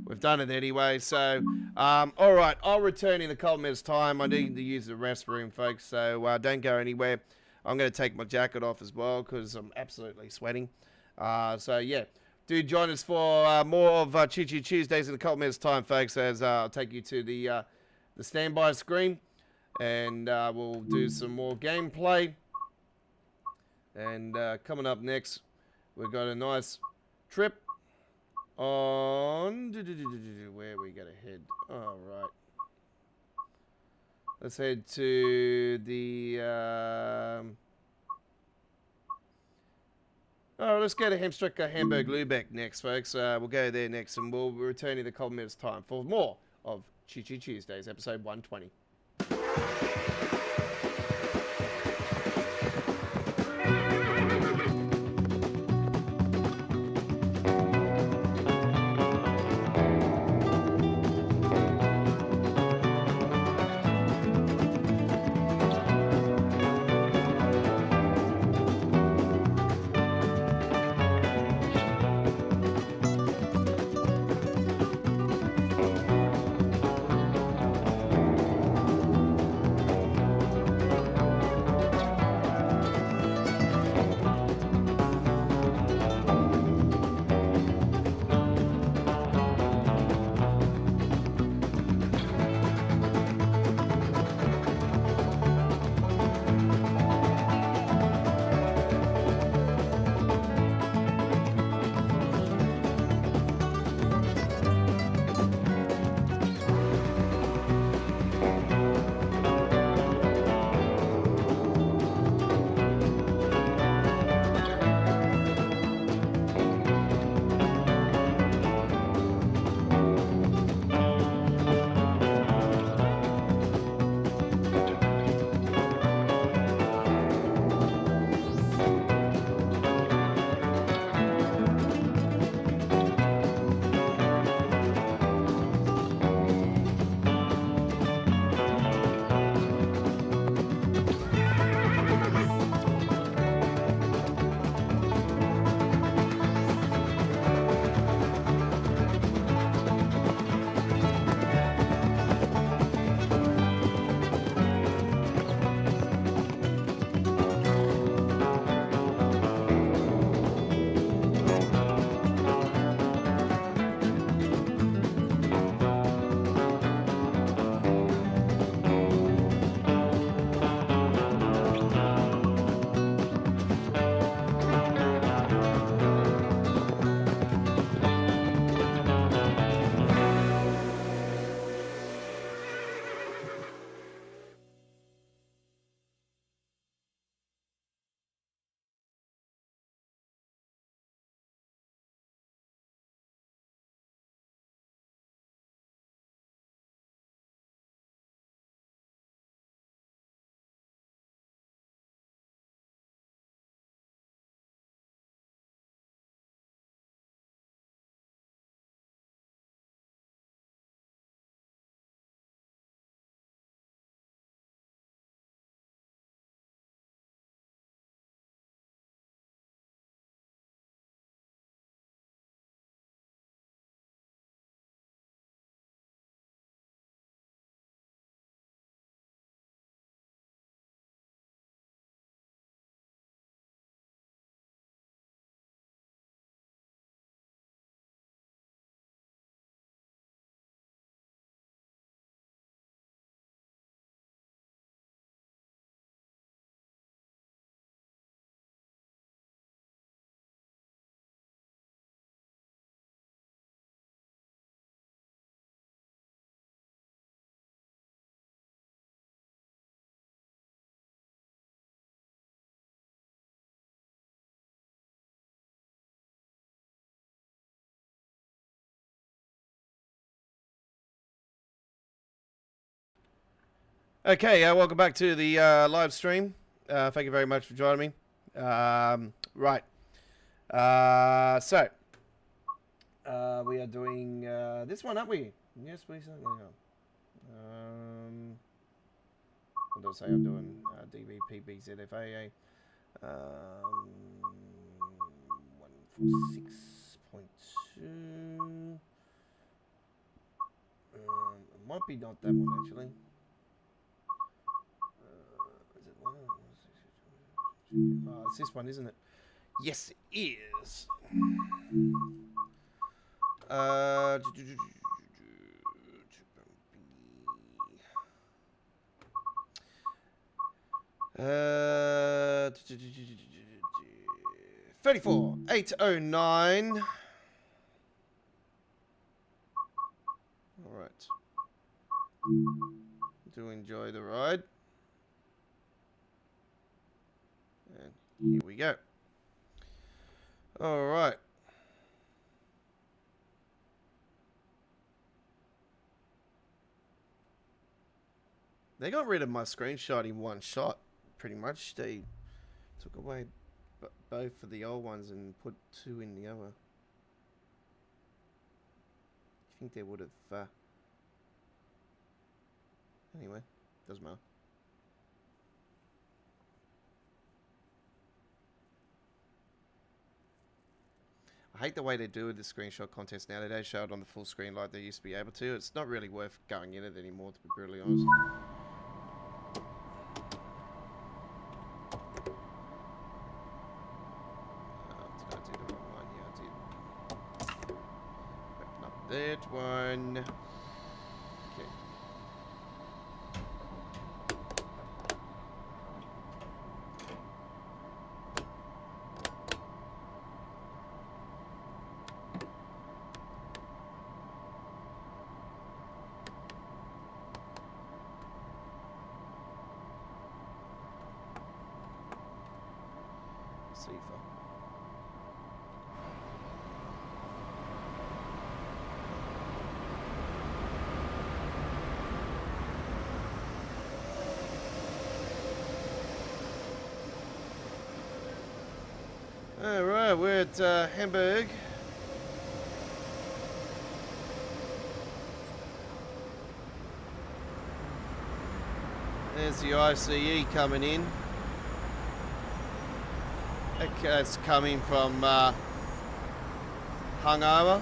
Speaker 1: we've done it anyway. So, all right, I'll return in a couple minutes' time. I need to use the restroom, folks. So don't go anywhere. I'm going to take my jacket off as well because I'm absolutely sweating. So, yeah. Do join us for more of Choo Choo Tuesdays in a couple minutes' time, folks, as I'll take you to the standby screen. And we'll do some more gameplay. And coming up next, we've got a nice trip on... Where we going to head? All right. Let's head to the... Oh, let's go to Hemstrecker, Hamburg, Lübeck next, folks. We'll go there next, and we'll return in a couple minutes' time for more of Choo Choo Tuesdays, episode 120. Okay, welcome back to the live stream. Thank you very much for joining me. Right. So, we are doing this one, aren't we? Yes, we certainly are. What did I say? I'm doing DVPBZFAA. 146.2. It might be not that one, actually. Is it one? Oh, it's this one, isn't it? Yes, it is. 34,809. All right. Do enjoy the ride. And here we go. All right. They got rid of my screenshot in one shot, pretty much. They took away both of the old ones and put two in the other. I think they would have... Anyway, doesn't matter. I hate the way they do the screenshot contest now. They don't show it on the full screen like they used to be able to. It's not really worth going in it anymore, to be brutally honest. Did I do the wrong one? Yeah, I did. Open up that one. Okay. Safer. Alright, we're at Hamburg. There's the ICE coming in. Okay, it's coming from Hungover.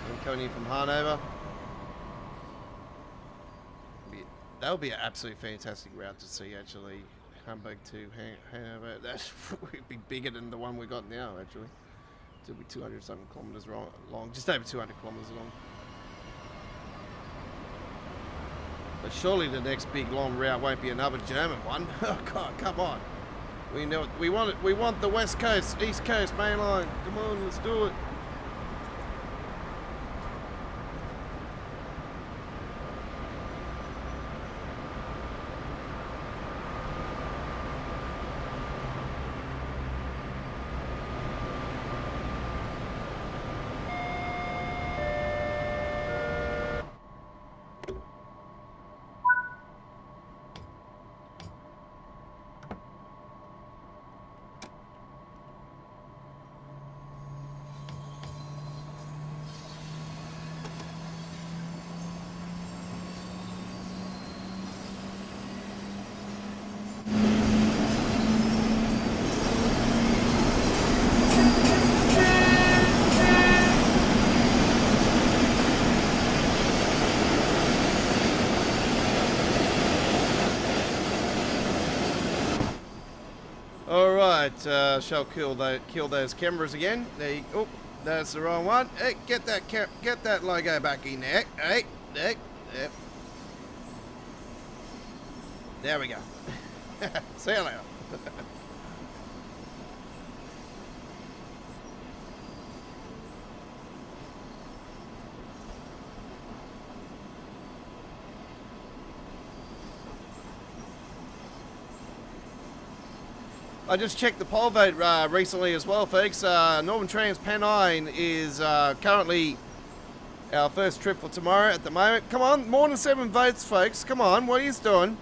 Speaker 1: I'm coming in from Hanover. That'll be an absolutely fantastic route to see, actually. Hamburg to Hanover. That would be bigger than the one we got now, actually. It'll be 200 something kilometers long, just over 200 kilometers long. But surely the next big long route won't be another German one. Oh God, come on. We know we want it. We want the West Coast, East Coast main line. Come on, let's do it. Shall kill those cameras again. There you, oh, that's the wrong one. Hey, get that logo back in there. Hey, there. There we go. See you later. I just checked the poll vote recently as well, folks. Northern Trans Pennine is currently our first trip for tomorrow at the moment. Come on, more than 7 votes, folks. Come on, what are you doing?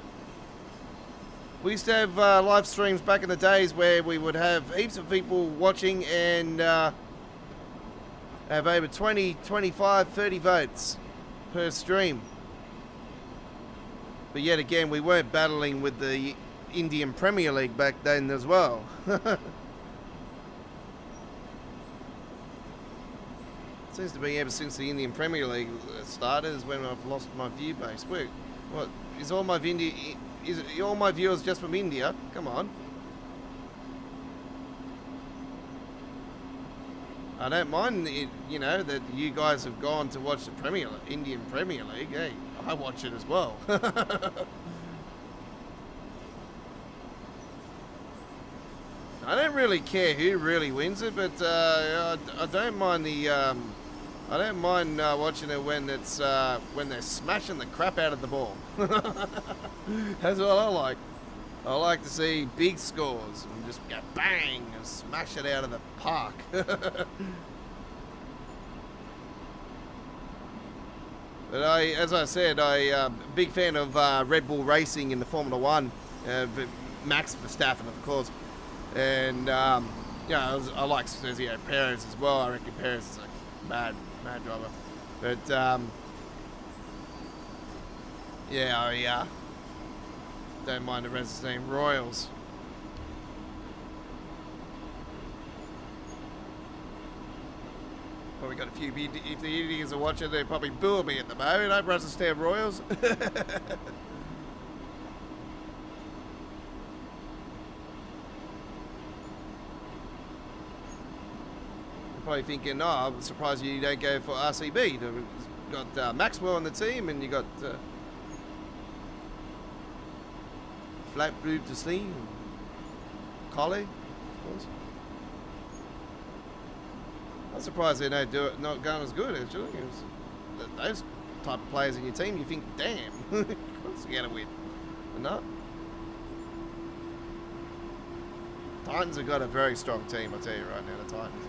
Speaker 1: We used to have live streams back in the days where we would have heaps of people watching and have over 20, 25, 30 votes per stream. But yet again, we weren't battling with the Indian Premier League back then as well. Seems to be ever since the Indian Premier League started is when I've lost my view base. What is all my all my viewers just from India? Come on. I don't mind it, you know, that you guys have gone to watch the Indian Premier League. Hey, I watch it as well. I don't really care who really wins it, but I don't mind the I don't mind watching it when it's when they're smashing the crap out of the ball. That's what I like. I like to see big scores and just go bang and smash it out of the park. But as I said, I'm a big fan of Red Bull racing in the Formula One. Max Verstappen, of course. And yeah, I like Sergio Perez as well. I reckon Perez is a mad driver. But yeah, I don't mind the rest of the team. Royals. Probably got a few. If the Indians are watching, they're probably booing me at the moment. I'd rather stay Royals. Probably thinking, oh, I'm surprised you don't go for RCB. You've got Maxwell on the team, and you got Flat Blue to see, Collie, of course. I'm surprised they don't do it, not going as good actually. Those type of players in your team, you think, damn, of course you're gonna win, but not. Titans have got a very strong team, I'll tell you right now. The Titans.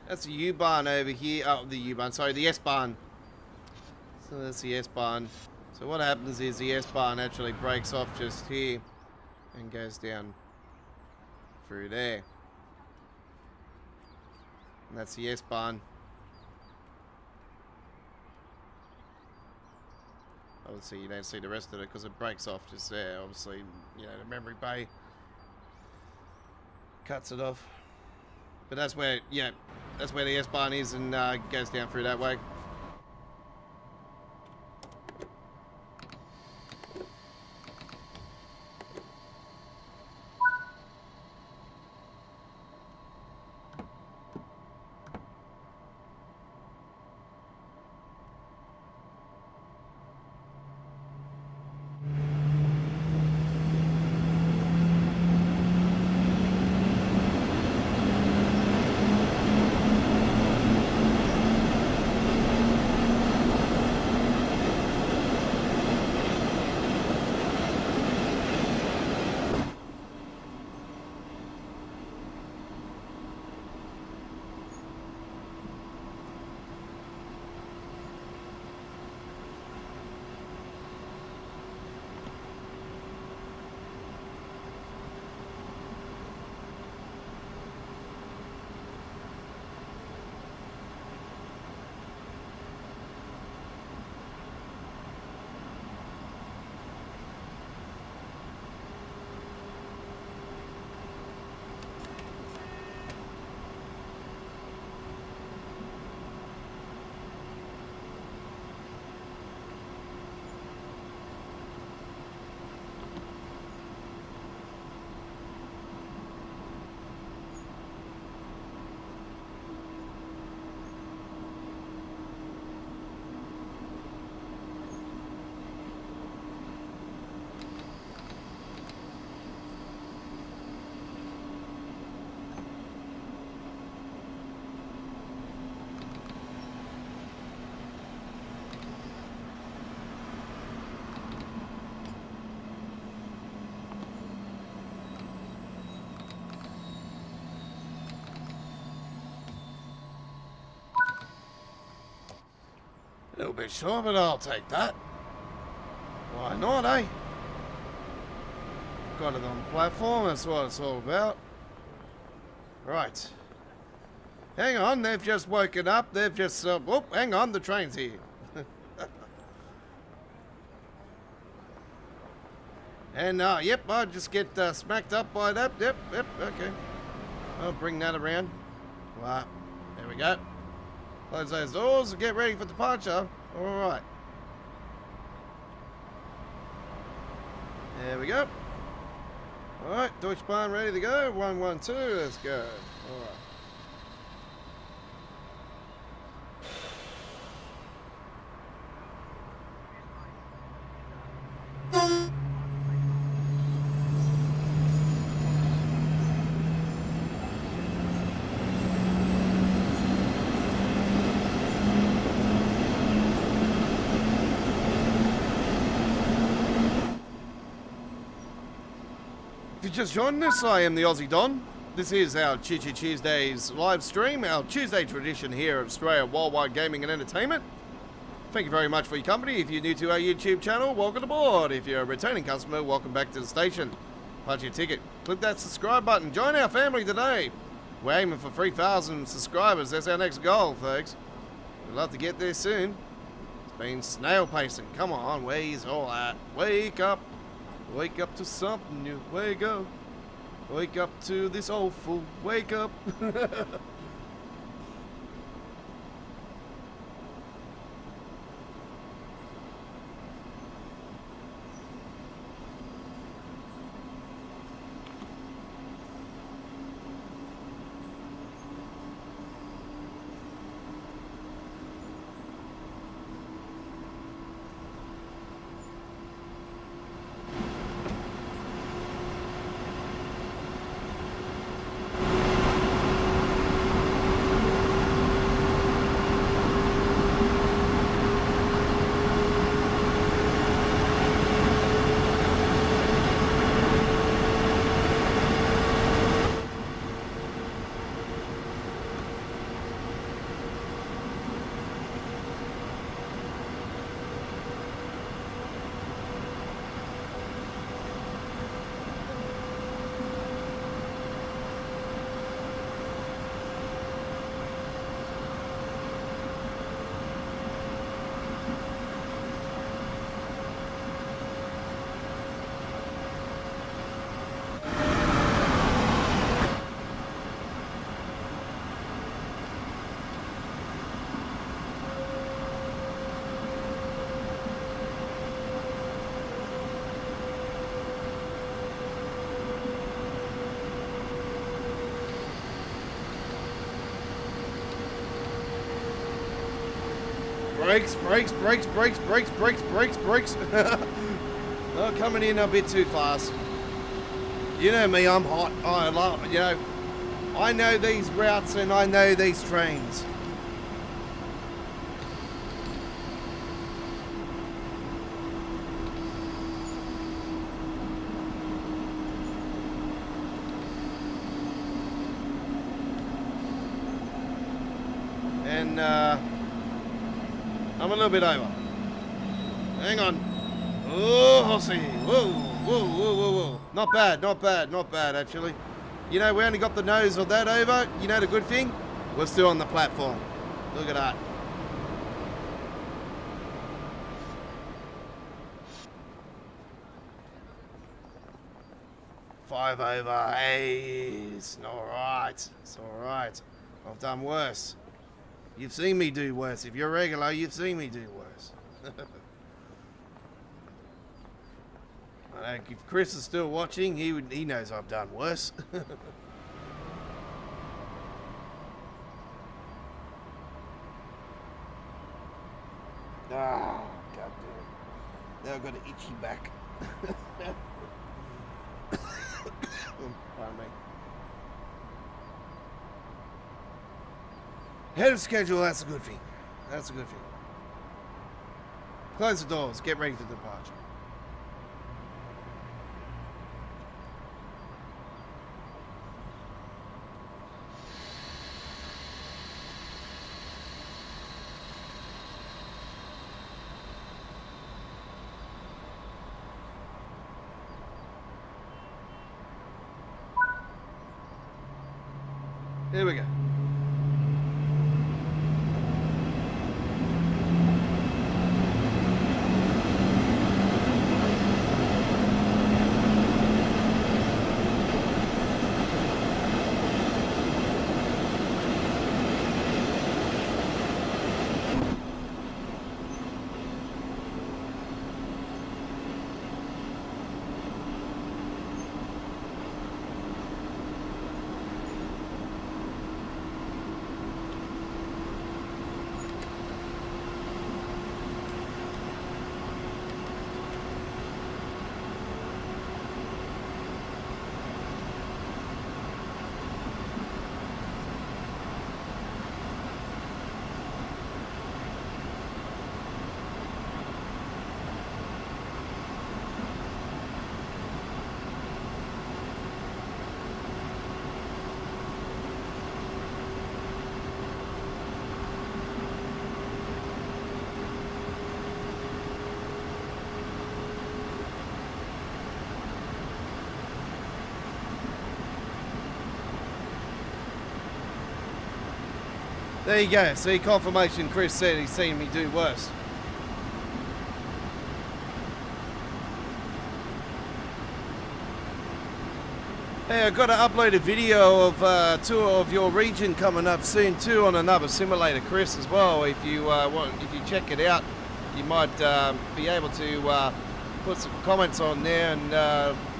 Speaker 1: That's the U-Bahn over here. Oh, the U-Bahn. Sorry, the S-Bahn. So that's the S-Bahn. So what happens is the S-Bahn actually breaks off just here and goes down through there. And that's the S-Bahn. Obviously, you don't see the rest of it because it breaks off just there. Obviously, you know, the memory bay cuts it off. But that's where, yeah, that's where the S-Bahn is and goes down through that way. bit short, but I'll take that. Why not, eh? Got it on the platform, that's what it's all about. Right. Hang on, they've just woken up. They've just... whoop, hang on, the train's here. And, yep, I'll just get smacked up by that. Yep, okay. I'll bring that around. Right, there we go. Close those doors and get ready for departure. Alright. There we go. Alright, Deutschbahn ready to go. 112, let's go. Alright. If you just joined us, I am the Aussie Don. This is our Choo Choo Tuesdays live stream, our Tuesday tradition here at Australia Worldwide Gaming and Entertainment. Thank you very much for your company. If you're new to our YouTube channel, welcome aboard. If you're a returning customer, welcome back to the station. Punch your ticket. Click that subscribe button. Join our family today. We're aiming for 3,000 subscribers. That's our next goal, folks. We'd love to get there soon. It's been snail pacing. Come on, where's all at? Wake up. Wake up to something new. Wake up. Wake up to this awful. Wake up. Brakes. Oh, coming in a bit too fast. You know me, I'm hot. I love, you know, I know these routes and I know these trains. And, I'm a little bit over. Hang on. Oh, horsey. Whoa. Not bad, actually. You know, we only got the nose of that over. You know the good thing? We're still on the platform. Look at that. Five over. Hey, it's alright. It's alright. I've done worse. You've seen me do worse. If you're regular, you've seen me do worse. If Chris is still watching, he knows I've done worse. Ah, God damn. Now I've got an itchy back. Pardon me. Head of schedule, that's a good thing. That's a good thing. Close the doors, get ready for departure. Here we go. There you go. See, confirmation. Chris said he's seen me do worse. Hey, I've got to upload a video of a tour of your region coming up soon too on another simulator, Chris, as well. If you if you check it out, you might be able to put some comments on there and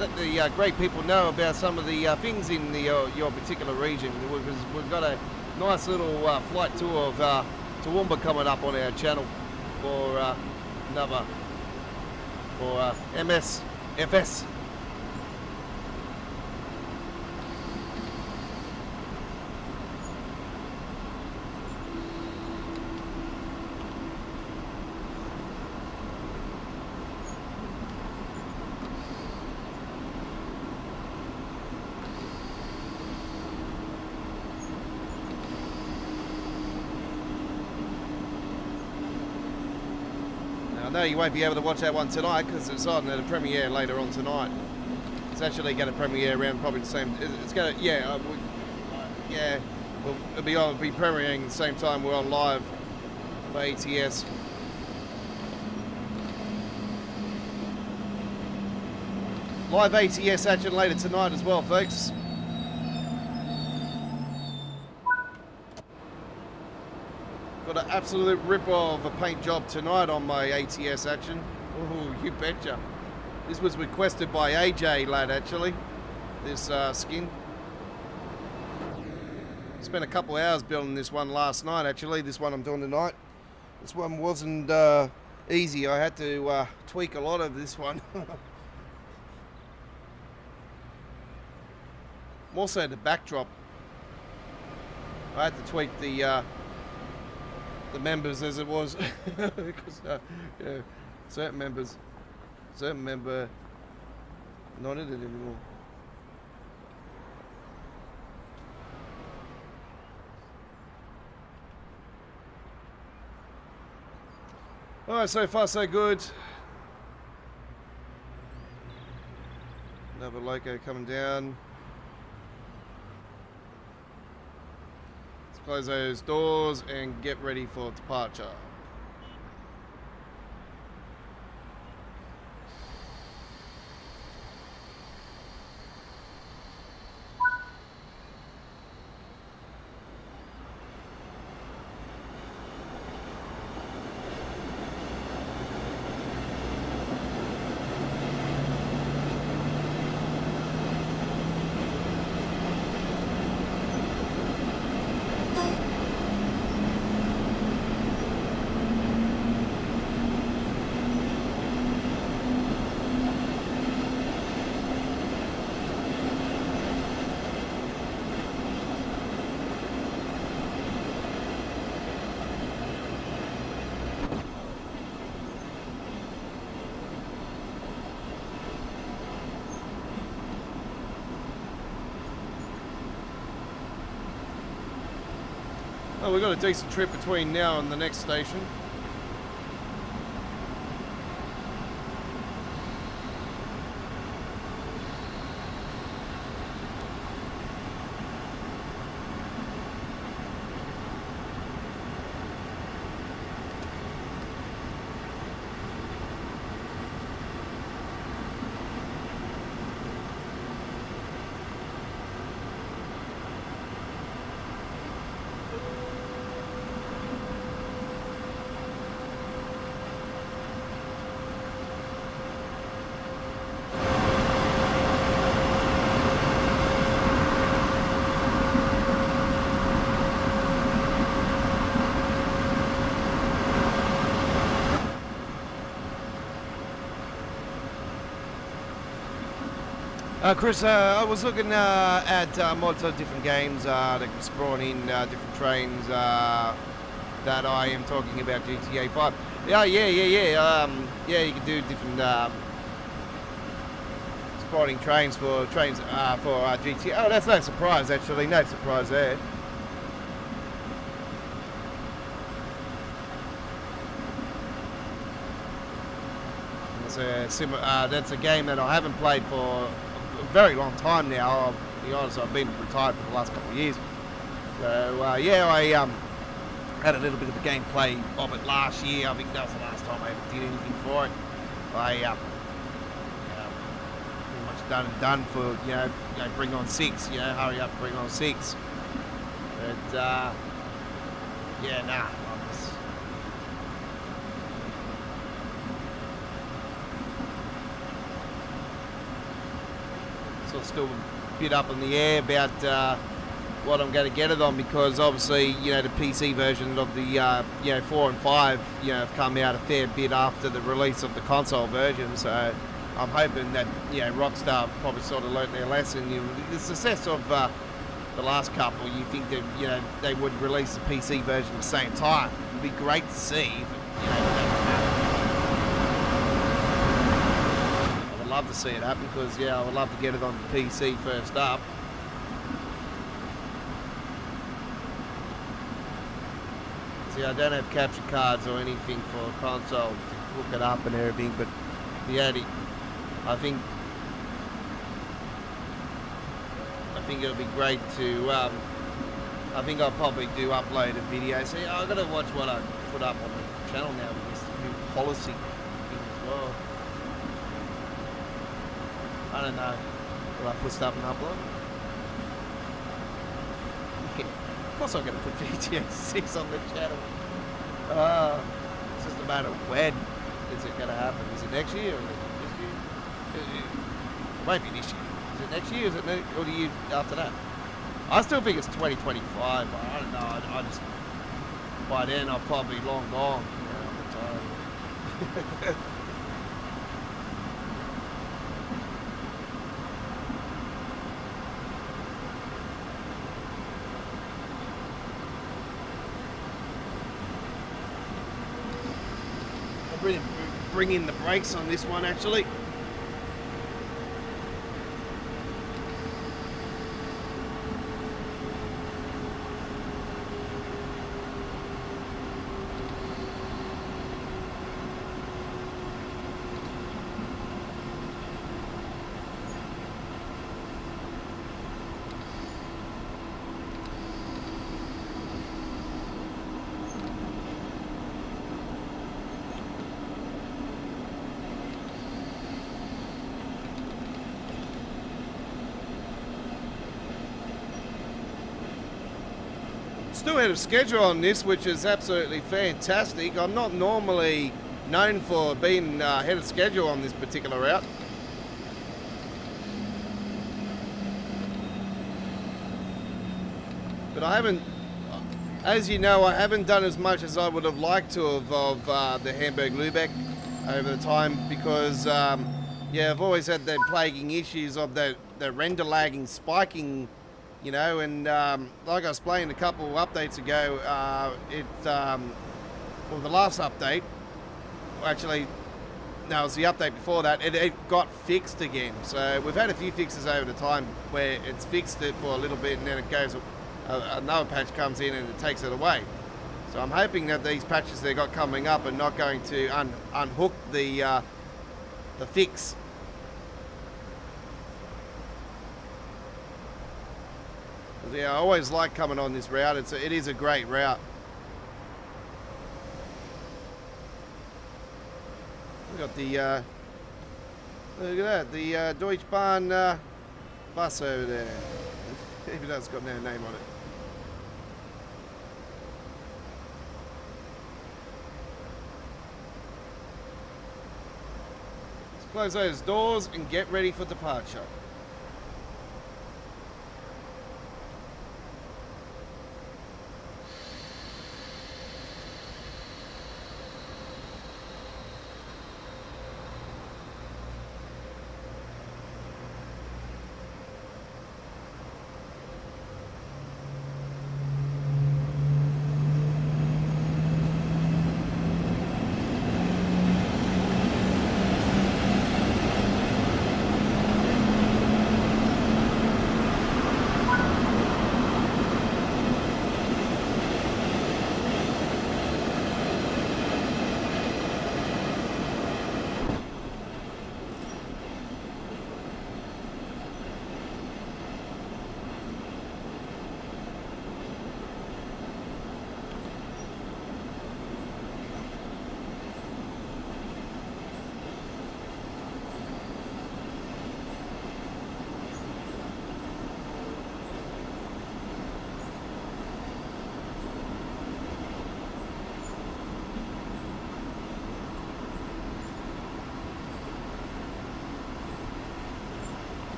Speaker 1: let the great people know about some of the things in the, your particular region. We've got a nice little flight tour of Toowoomba coming up on our channel for MSFS. No, you won't be able to watch that one tonight because it's on at a premiere later on tonight. It's actually going to premiere around probably the same. It's going to, yeah, it'll be premiering the same time we're on live for ATS. Live ATS action later tonight as well, folks. Got an absolute ripper of a paint job tonight on my ATS action. Oh, you betcha. This was requested by AJ, lad, actually. This skin. Spent a couple hours building this one last night, actually. This one I'm doing tonight. This one wasn't easy. I had to tweak a lot of this one. More so the backdrop. I had to tweak the members as it was because yeah, certain member not in it anymore. All right, so far so good. Another loco coming down. Close those doors and get ready for departure. Oh, we've got a decent trip between now and the next station. Chris, I was looking at mods of different games that can spawn in different trains that I am talking about GTA 5. Yeah. Yeah, you can do different spawning trains for GTA. Oh, that's no surprise, actually. No surprise there. That's a game that I haven't played for a very long time now. I'll be honest, I've been retired for the last couple of years. So I had a little bit of a gameplay of it last year. I think that was the last time I ever did anything for it. I pretty much done and done for bring on 6. Hurry up, bring on 6. But still a bit up in the air about what I'm going to get it on, because obviously the PC version of the 4 and 5 have come out a fair bit after the release of the console version. So I'm hoping that Rockstar probably sort of learnt their lesson. The success of the last couple, you think that they would release the PC version at the same time. It'd be great to see. Love to see it happen, because I would love to get it on the PC first up. See, I don't have capture cards or anything for console to hook it up and everything, but I think it'll be great to I think I'll probably do upload a video. See, I've got to watch what I put up on the channel now with this new policy thing as well. I don't know. Will I put stuff and upload? Yeah. Of course I'm going to put GTA 6 on the channel. It's just a matter of when is it going to happen. Is it next year or this year? It won't be this year. Is it next year? Is it or the year after that? I still think it's 2025. I don't know. I just, by then I'm probably long gone. I'm retired. Bring in the brakes on this one actually. Still ahead of schedule on this, which is absolutely fantastic. I'm not normally known for being ahead of schedule on this particular route. But I haven't, as you know, I haven't done as much as I would have liked to have of the Hamburg-Lübeck over the time, because I've always had that plaguing issues of the render lagging, spiking, and like I was playing a couple updates ago, the last update, actually, no, it was the update before that, it got fixed again. So we've had a few fixes over the time where it's fixed it for a little bit and then it goes, another patch comes in and it takes it away. So I'm hoping that these patches they've got coming up are not going to unhook the fix. Yeah, I always like coming on this route. It is a great route. We got the look at that, the Deutsche Bahn bus over there. Even though it's got no name on it. Let's close those doors and get ready for departure.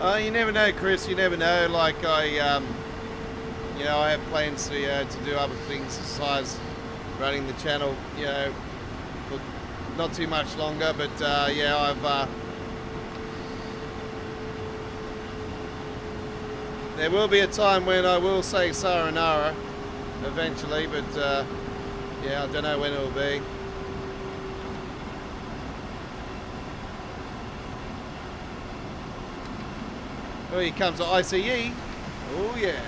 Speaker 1: You never know, Chris. You never know. Like I have plans to do other things besides running the channel. For not too much longer. But I've. There will be a time when I will say sayonara eventually, but I don't know when it will be. Oh, here comes the ICE. Oh, yeah.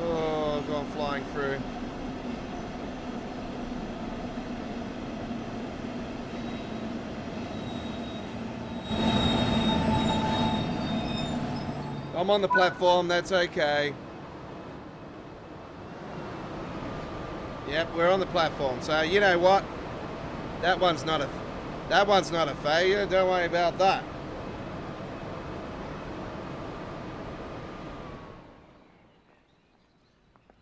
Speaker 1: Oh, gone flying through. I'm on the platform, that's okay. Yep, we're on the platform. So you know what? That one's not a failure. Don't worry about that.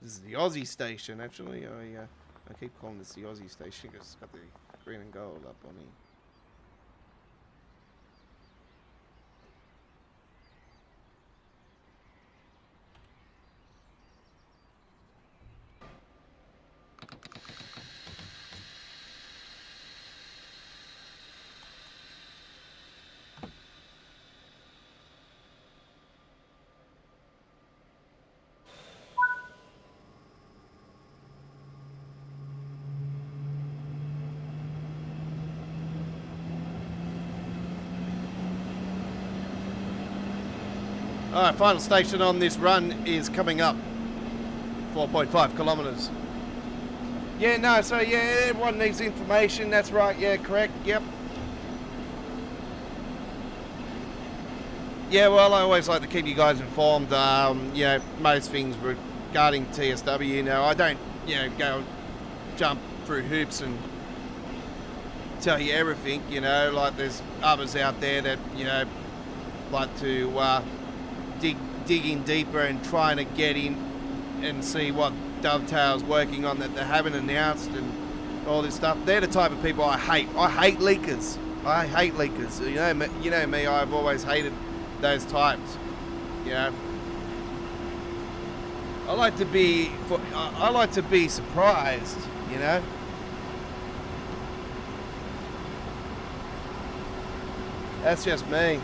Speaker 1: This is the Aussie station, actually. I keep calling this the Aussie station because it's got the green and gold up on it. Alright, final station on this run is coming up. 4.5 kilometres. Yeah, no, so yeah, everyone needs information. That's right, yeah, correct, yep. Yeah, well, I always like to keep you guys informed. Most things regarding TSW, I don't, go jump through hoops and tell you everything, like there's others out there that, like to dig in deeper and trying to get in and see what Dovetail's working on that they haven't announced and all this stuff. They're the type of people I hate. I hate leakers. I hate leakers. You know me. I've always hated those types. I like to be surprised. That's just me.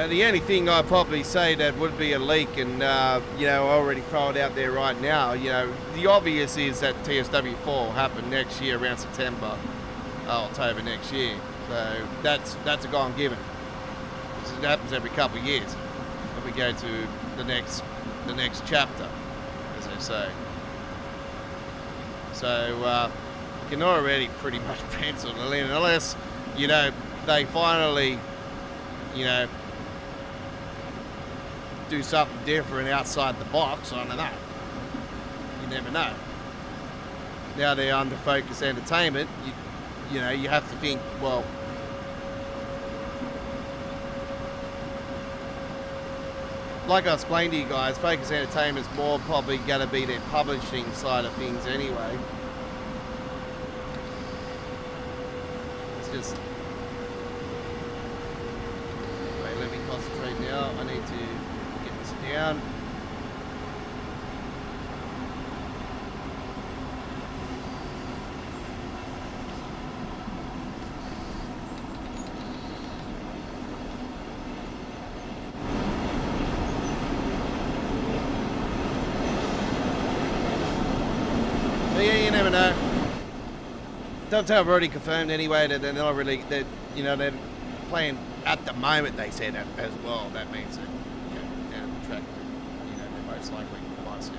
Speaker 1: The only thing I'd probably say that would be a leak, and I already throw it out there right now. The obvious is that TSW4 will happen next year around September, October next year. So that's a gone given. It happens every couple of years. When we go to the next chapter, as they say. So you can already pretty much pencil it in, unless they finally do something different outside the box. I don't know. You never know. Now they're under Focus Entertainment. You have to think, well, like I explained to you guys, Focus Entertainment's more probably going to be their publishing side of things anyway. It's just... Wait, let me concentrate now. I need to get this down. But yeah, you never know. Dovetail have already confirmed anyway that they're not really, they're playing at the moment, they said as well. That means that, down the track, they're most likely one step.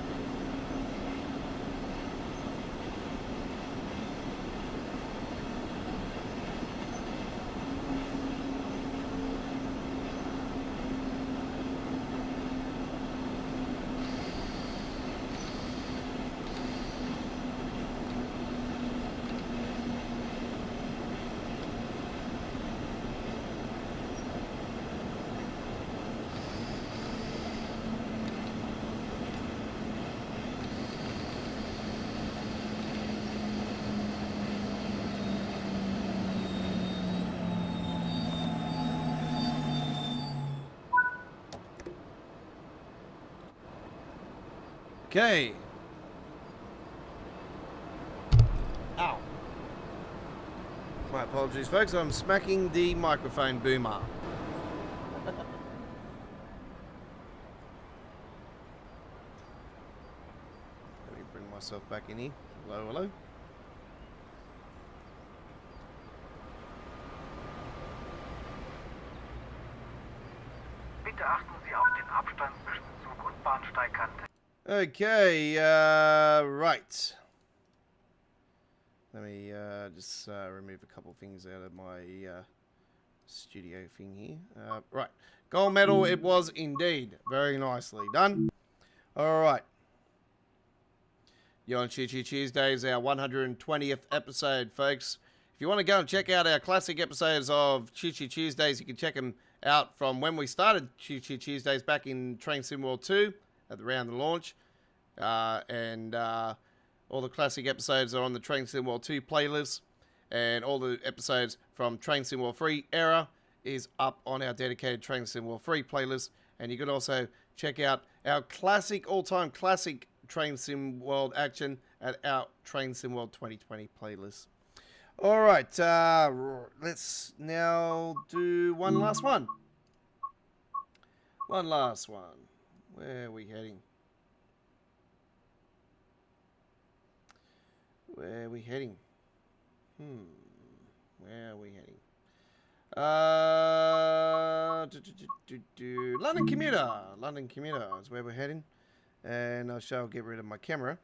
Speaker 1: Okay. Ow. My apologies, folks. I'm smacking the microphone boomer. Let me bring myself back in here. Hello, hello.
Speaker 3: Bitte achten Sie auf den Abstand zwischen Zug und Bahnsteigkante.
Speaker 1: Okay, right. Let me just remove a couple things out of my studio thing here. Right, gold medal it was indeed. Very nicely done. All right. You're on Choo Choo Tuesdays, our 120th episode, folks. If you want to go and check out our classic episodes of Choo Choo Tuesdays, you can check them out from when we started Choo Choo Tuesdays back in Train Sim World 2 around the launch. And all the classic episodes are on the Train Sim World 2 playlist. And all the episodes from Train Sim World 3 era is up on our dedicated Train Sim World 3 playlist. And you can also check out our classic, all-time classic Train Sim World action at our Train Sim World 2020 playlist. All right, let's now do one last one. One last one. Where are we heading? Where are we heading? Where are we heading? London Commuter. London Commuter is where we're heading. And I shall get rid of my camera.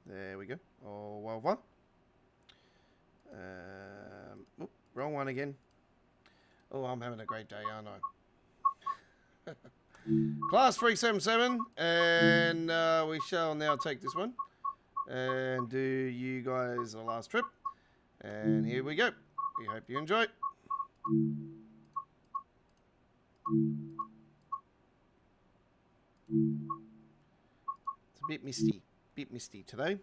Speaker 1: There we go. Oh, well, what? Wrong one again. Oh, I'm having a great day, aren't I? Class 377, and we shall now take this one and do you guys the last trip. And here we go. We hope you enjoy. It's a bit misty today.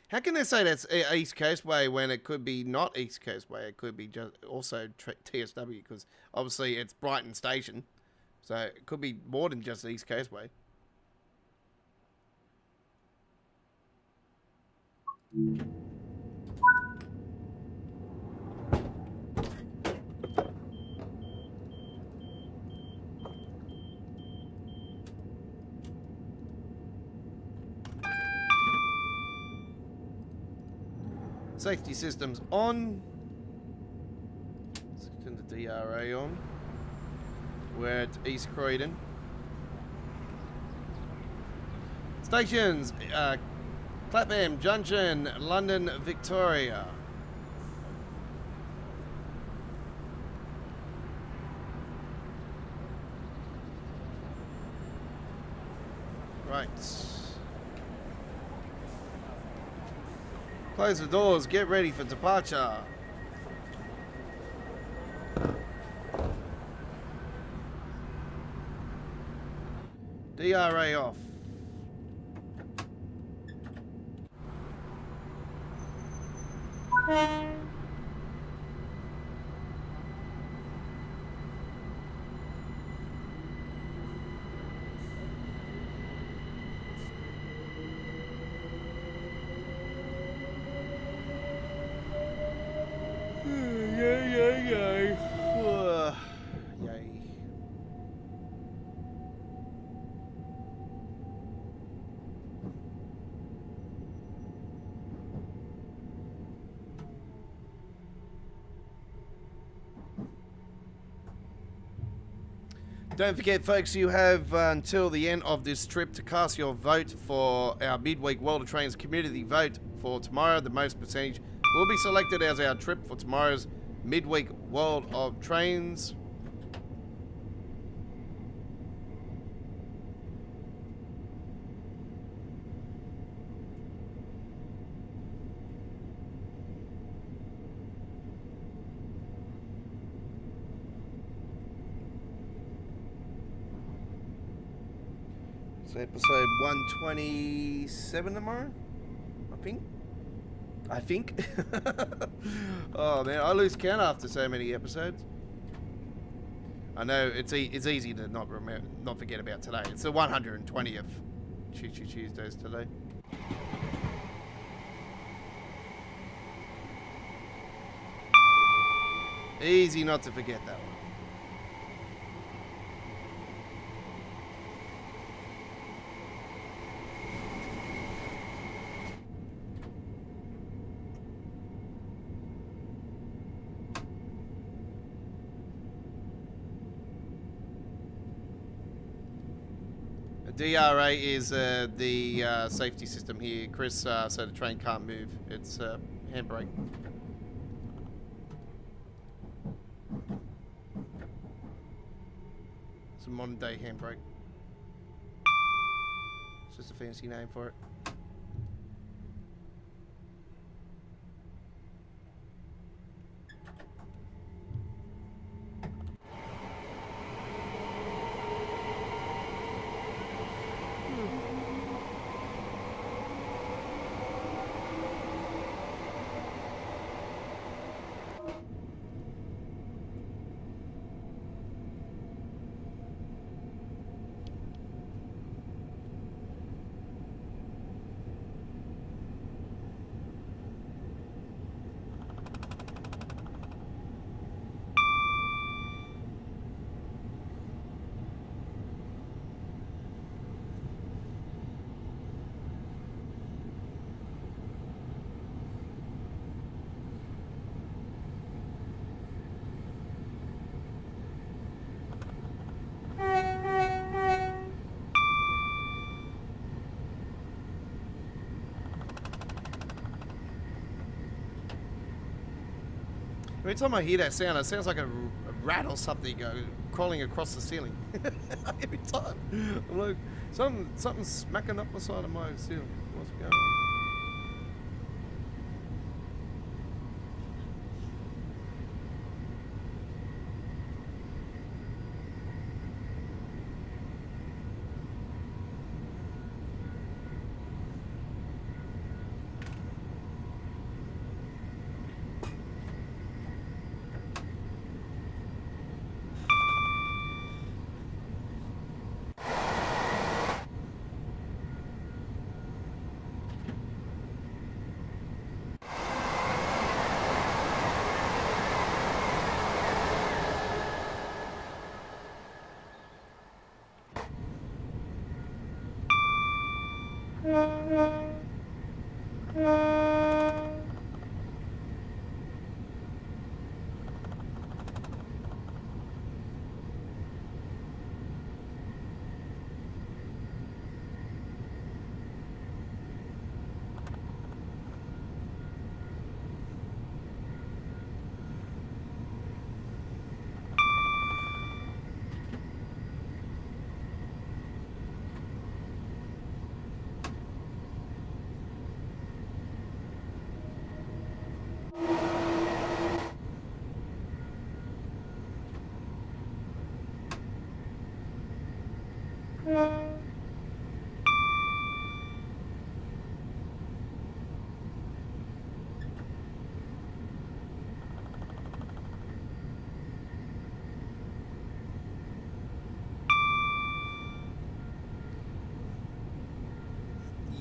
Speaker 1: How can they say that's East Coast Way when it could be not East Coast Way? It could be just also TSW, because obviously it's Brighton Station. So it could be more than just East Coast Way. Safety systems on. Let's turn the DRA on. We're at East Croydon. Stations, Clapham Junction, London, Victoria. Right. Close the doors, get ready for departure. DRA off. Yay. Don't forget, folks, you have until the end of this trip to cast your vote for our midweek World of Trains community vote for tomorrow. The most percentage will be selected as our trip for tomorrow's midweek World of Trains. It's episode 127 tomorrow, I think. Oh man, I lose count after so many episodes. I know it's easy to not forget about today. It's the 120th Choo Choo Tuesdays today. Easy not to forget that one. DRA is the safety system here, Chris, so the train can't move. It's handbrake. It's a modern day handbrake. It's just a fancy name for it. Every time I hear that sound, it sounds like a rat or something crawling across the ceiling. Every time. I'm like, something's smacking up the side of my ceiling. What's going on?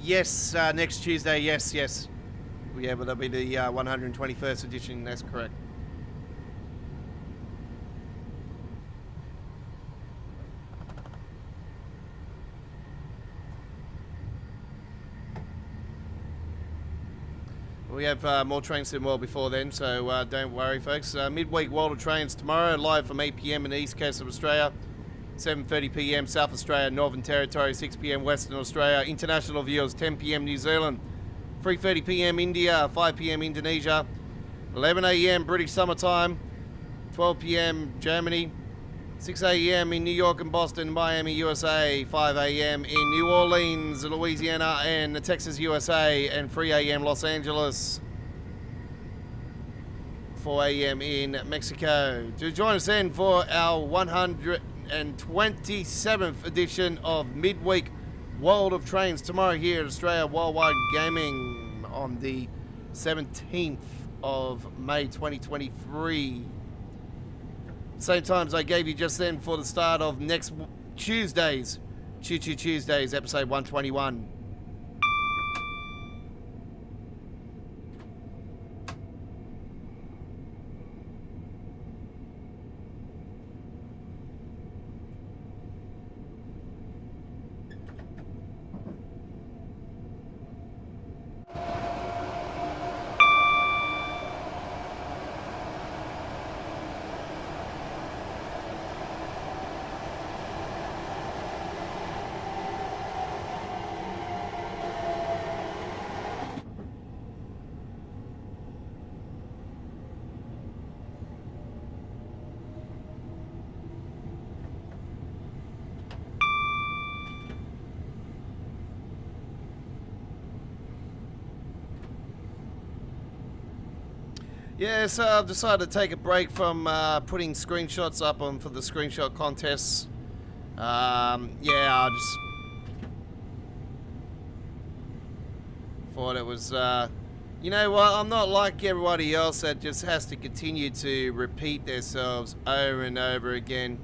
Speaker 1: Yes, next Tuesday, yes. Yeah, but that'll be the 121st edition, that's correct. We have more trains than well before then, so don't worry, folks. Midweek World of Trains tomorrow, live from 8 p.m. in the east coast of Australia. 7:30 p.m. South Australia, Northern Territory, 6 p.m. Western Australia, international viewers 10 p.m. New Zealand, 3:30 p.m. India, 5 p.m. Indonesia, 11 a.m. British summertime, 12 p.m. Germany, 6 a.m. in New York and Boston, Miami, USA, 5 a.m. in New Orleans, Louisiana and Texas, USA, and 3 a.m. Los Angeles, 4 a.m. in Mexico. To join us then for our 127th edition of Midweek World of Trains tomorrow here at Australia Worldwide Gaming on the 17th of May 2023. Same times I gave you just then for the start of next Tuesdays, Choo Choo Tuesdays, episode 121. Yeah, so I've decided to take a break from putting screenshots up on for the screenshot contests. Yeah, I just thought it was, you know what, I'm not like everybody else that just has to continue to repeat themselves over and over again.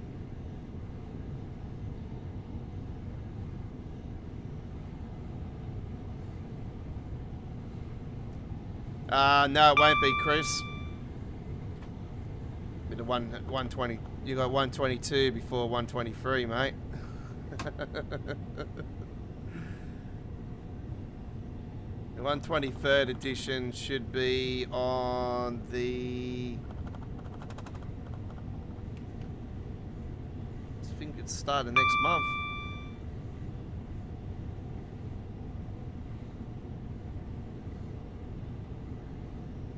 Speaker 1: No, it won't be, Chris. With the 120, you got 122 before 123, mate. The 123rd edition should be on the... I think it's starting next month.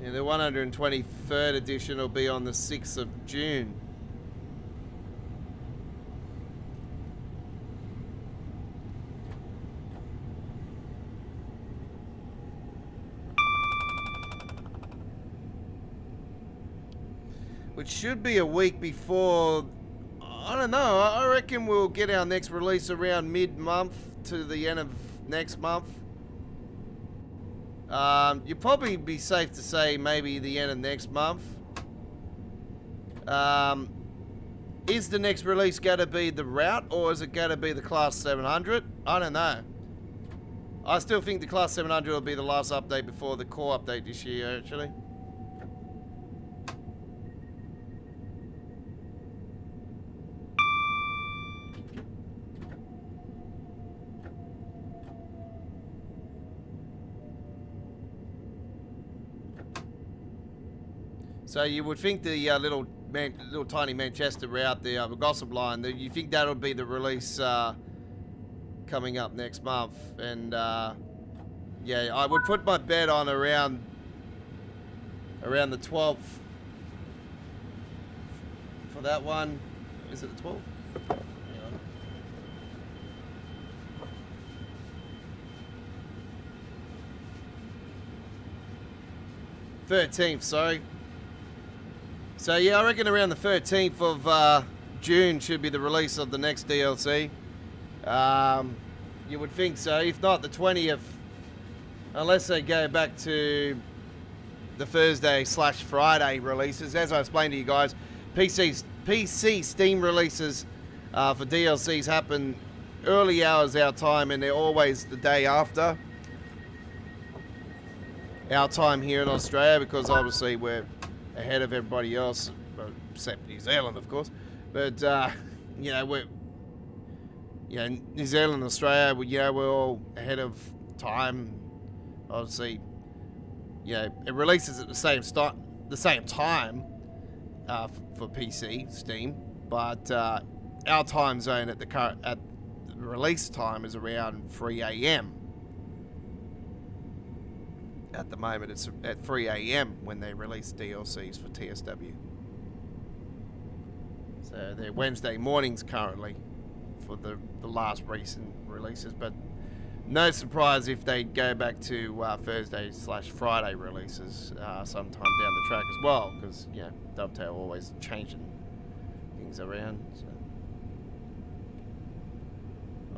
Speaker 1: Yeah, the 123rd edition will be on the 6th of June. Which should be a week before, I don't know, I reckon we'll get our next release around mid-month to the end of next month. You'd probably be safe to say maybe the end of next month. Is the next release going to be the route or is it going to be the Class 700? I don't know. I still think the Class 700 will be the last update before the core update this year, actually. So you would think the little tiny Manchester route, the Gossip Line, you think that'll be the release coming up next month, and yeah, I would put my bet on around the 12th for that one. Is it the 12th? Hang on. 13th, sorry. So yeah, I reckon around the 13th of June should be the release of the next DLC. You would think so, if not the 20th, unless they go back to the Thursday/Friday releases. As I explained to you guys, PC Steam releases for DLCs happen early hours our time, and they're always the day after our time here in Australia, because obviously we're ahead of everybody else, except New Zealand, of course. But you know, New Zealand and Australia, we're all ahead of time. Obviously, it releases at the same time for PC Steam, but our time zone at the release time is around 3 a.m. At the moment, it's at 3 a.m. when they release DLCs for TSW. So they're Wednesday mornings currently for the last recent releases, but no surprise if they go back to Thursday/Friday releases sometime down the track as well, because Dovetail always changing things around. So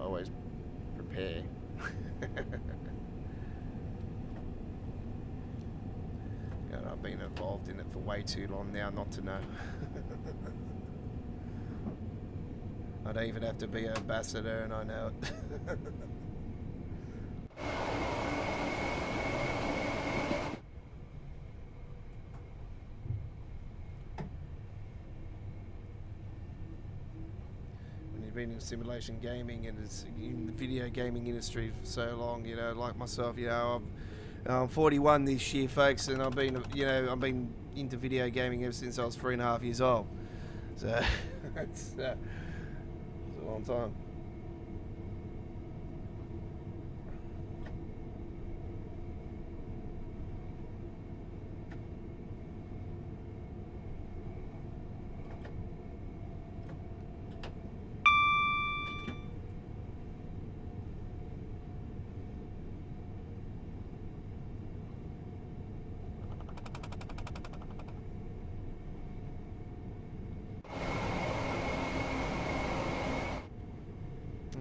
Speaker 1: always repair. God, I've been involved in it for way too long now not to know. I don't even have to be an ambassador and I know it. Been in simulation gaming and it's in the video gaming industry for so long, you know, like myself, you know, I'm 41 this year, folks, and I've been into video gaming ever since I was 3.5 years old. So it's a long time.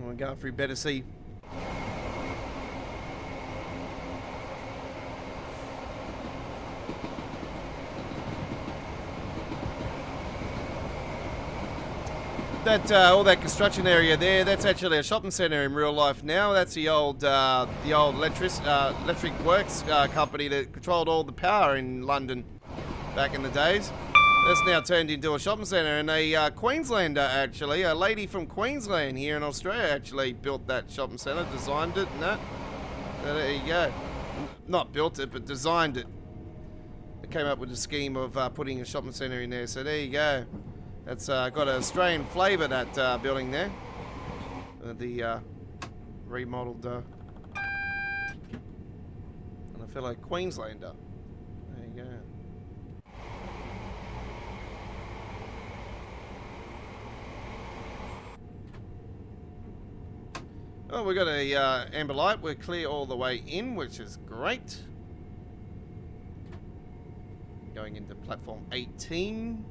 Speaker 1: We're going through better sea. That all that construction area there, that's actually a shopping centre in real life now. That's the old electric works company that controlled all the power in London back in the days. That's now turned into a shopping centre, and a Queenslander, actually, a lady from Queensland here in Australia actually built that shopping centre, designed it and that. So there you go. Not built it, but designed it. They came up with a scheme of putting a shopping centre in there, so there you go. That's got an Australian flavour, that building there. The remodelled and a fellow Queenslander. There you go. Oh, we've got a amber light. We're clear all the way in, which is great. Going into platform 18.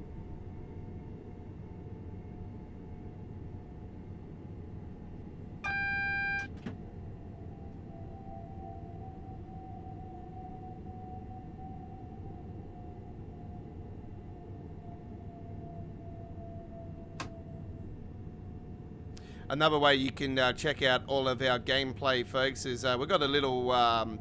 Speaker 1: Another way you can check out all of our gameplay, folks, is we've got a little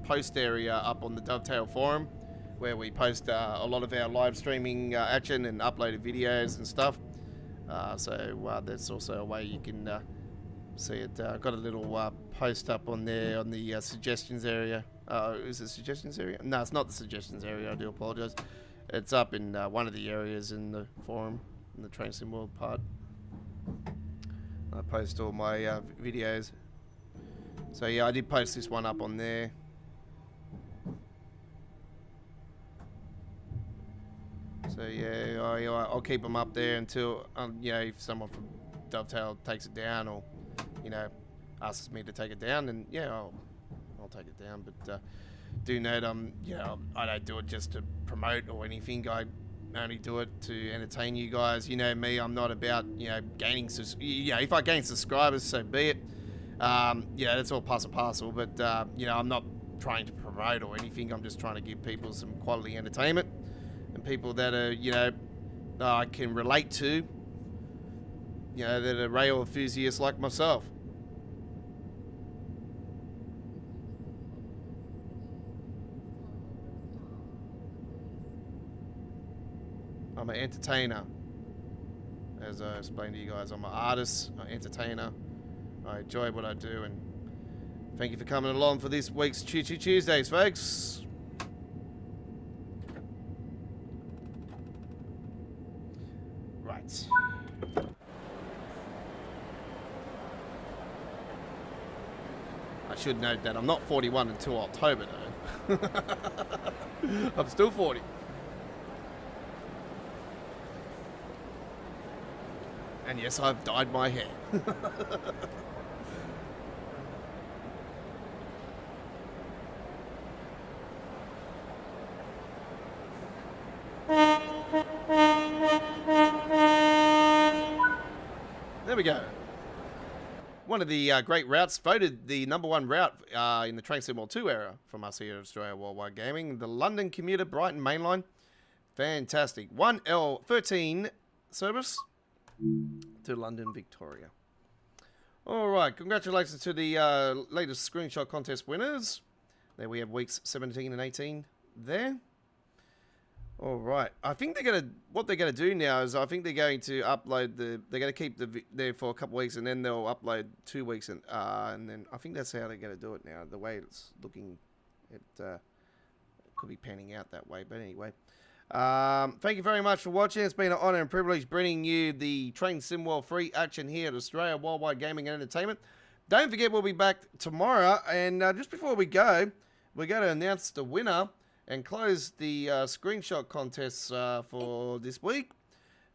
Speaker 1: post area up on the Dovetail forum where we post a lot of our live streaming action and uploaded videos and stuff. So that's also a way you can see it. Got a little post up on there on the suggestions area. Is it suggestions area? No, it's not the suggestions area. I do apologise. It's up in one of the areas in the forum, in the Train Sim World part. I post all my videos. So yeah, I did post this one up on there. So yeah, I'll keep them up there until you know, if someone from Dovetail takes it down, or you know, asks me to take it down, then yeah, I'll take it down. But do note, you know, I don't do it just to promote or anything. I only do it to entertain you guys. You know me, I'm not about, you know, gaining, you know, if I gain subscribers, so be it. Yeah, that's all part and parcel, but you know, I'm not trying to promote or anything. I'm just trying to give people some quality entertainment, and people that are, you know, I can relate to, you know, that are rail enthusiasts like myself. I'm an entertainer. As I explained to you guys, I'm an artist, an entertainer. I enjoy what I do, and thank you for coming along for this week's Choo Choo Tuesdays, folks. Right. I should note that I'm not 41 until October, though. I'm still 40. And yes, I've dyed my hair. There we go. one of the great routes, voted the #1 route in the Train Sim World 2 era from us here at Australia Worldwide Gaming, the London Commuter Brighton Mainline. Fantastic. 1L13 service to London, Victoria. All right, congratulations to the latest screenshot contest winners. There we have weeks 17 and 18 there. All right, I think what they're gonna do now is I think they're going to upload they're gonna keep there for a couple of weeks and then they'll upload 2 weeks and then I think that's how they're gonna do it now. The way it's looking, it could be panning out that way, but anyway. Thank you very much for watching. It's been an honor and privilege bringing you the Train Sim World free action here at Australia Worldwide Gaming and Entertainment. Don't forget we'll be back tomorrow, and just before we go, we're going to announce the winner and close the screenshot contests for this week.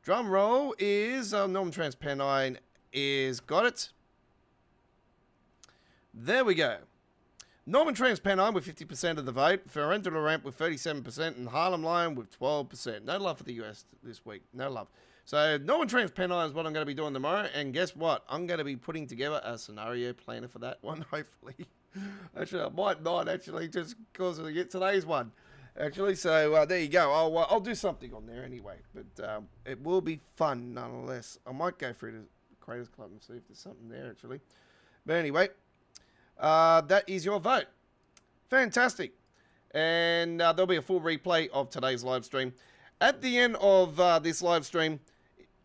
Speaker 1: Drum roll is Norman Transpennine is got it. There we go. Norman Transpennine with 50% of the vote, Ferentula Ramp with 37%, and Harlem Lion with 12%. No love for the US this week. No love. So Norman Transpennine is what I'm going to be doing tomorrow, and guess what? I'm going to be putting together a scenario planner for that one, hopefully. Actually, I might not, actually, just because we get today's one. Actually, so there you go. I'll do something on there anyway, but it will be fun nonetheless. I might go through the Creators Club and see if there's something there, actually. But anyway, that is your vote. Fantastic. And there'll be a full replay of today's live stream. At the end of this live stream,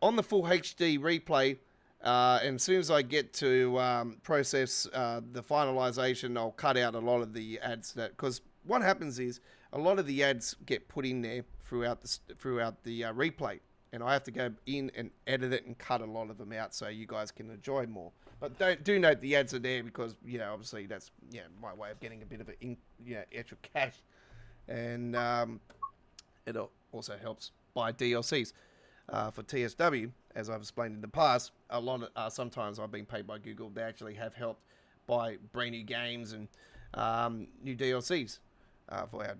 Speaker 1: on the full HD replay, and as soon as I get to process the finalization, I'll cut out a lot of the ads because what happens is a lot of the ads get put in there throughout the replay, and I have to go in and edit it and cut a lot of them out so you guys can enjoy more. But do note the ads are there because obviously that's my way of getting a bit of extra cash, and it also helps buy DLCs for TSW. As I've explained in the past, a lot of sometimes I've been paid by Google. They actually have helped buy brand new games and new DLCs for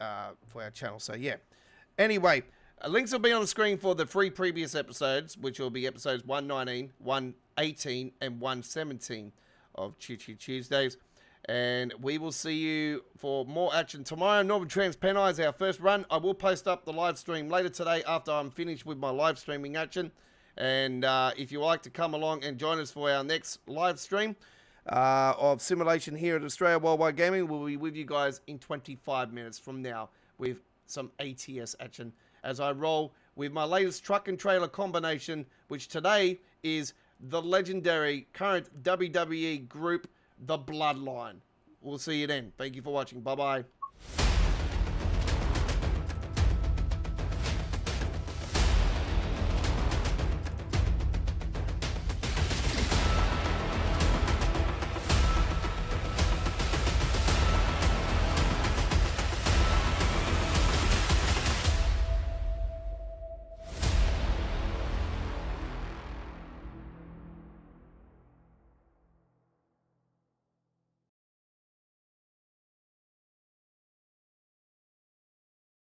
Speaker 1: our channel. So yeah. Anyway, links will be on the screen for the 3 previous episodes, which will be episodes 119, 118, and 117 of Choo Choo Tuesdays. And we will see you for more action tomorrow. Norman Transpennine is our first run. I will post up the live stream later today after I'm finished with my live streaming action. And if you like to come along and join us for our next live stream of simulation here at Australia Worldwide Gaming, we'll be with you guys in 25 minutes from now with some ATS action as I roll with my latest truck and trailer combination, which today is the legendary current WWE group, The Bloodline. We'll see you then. Thank you for watching. Bye-bye.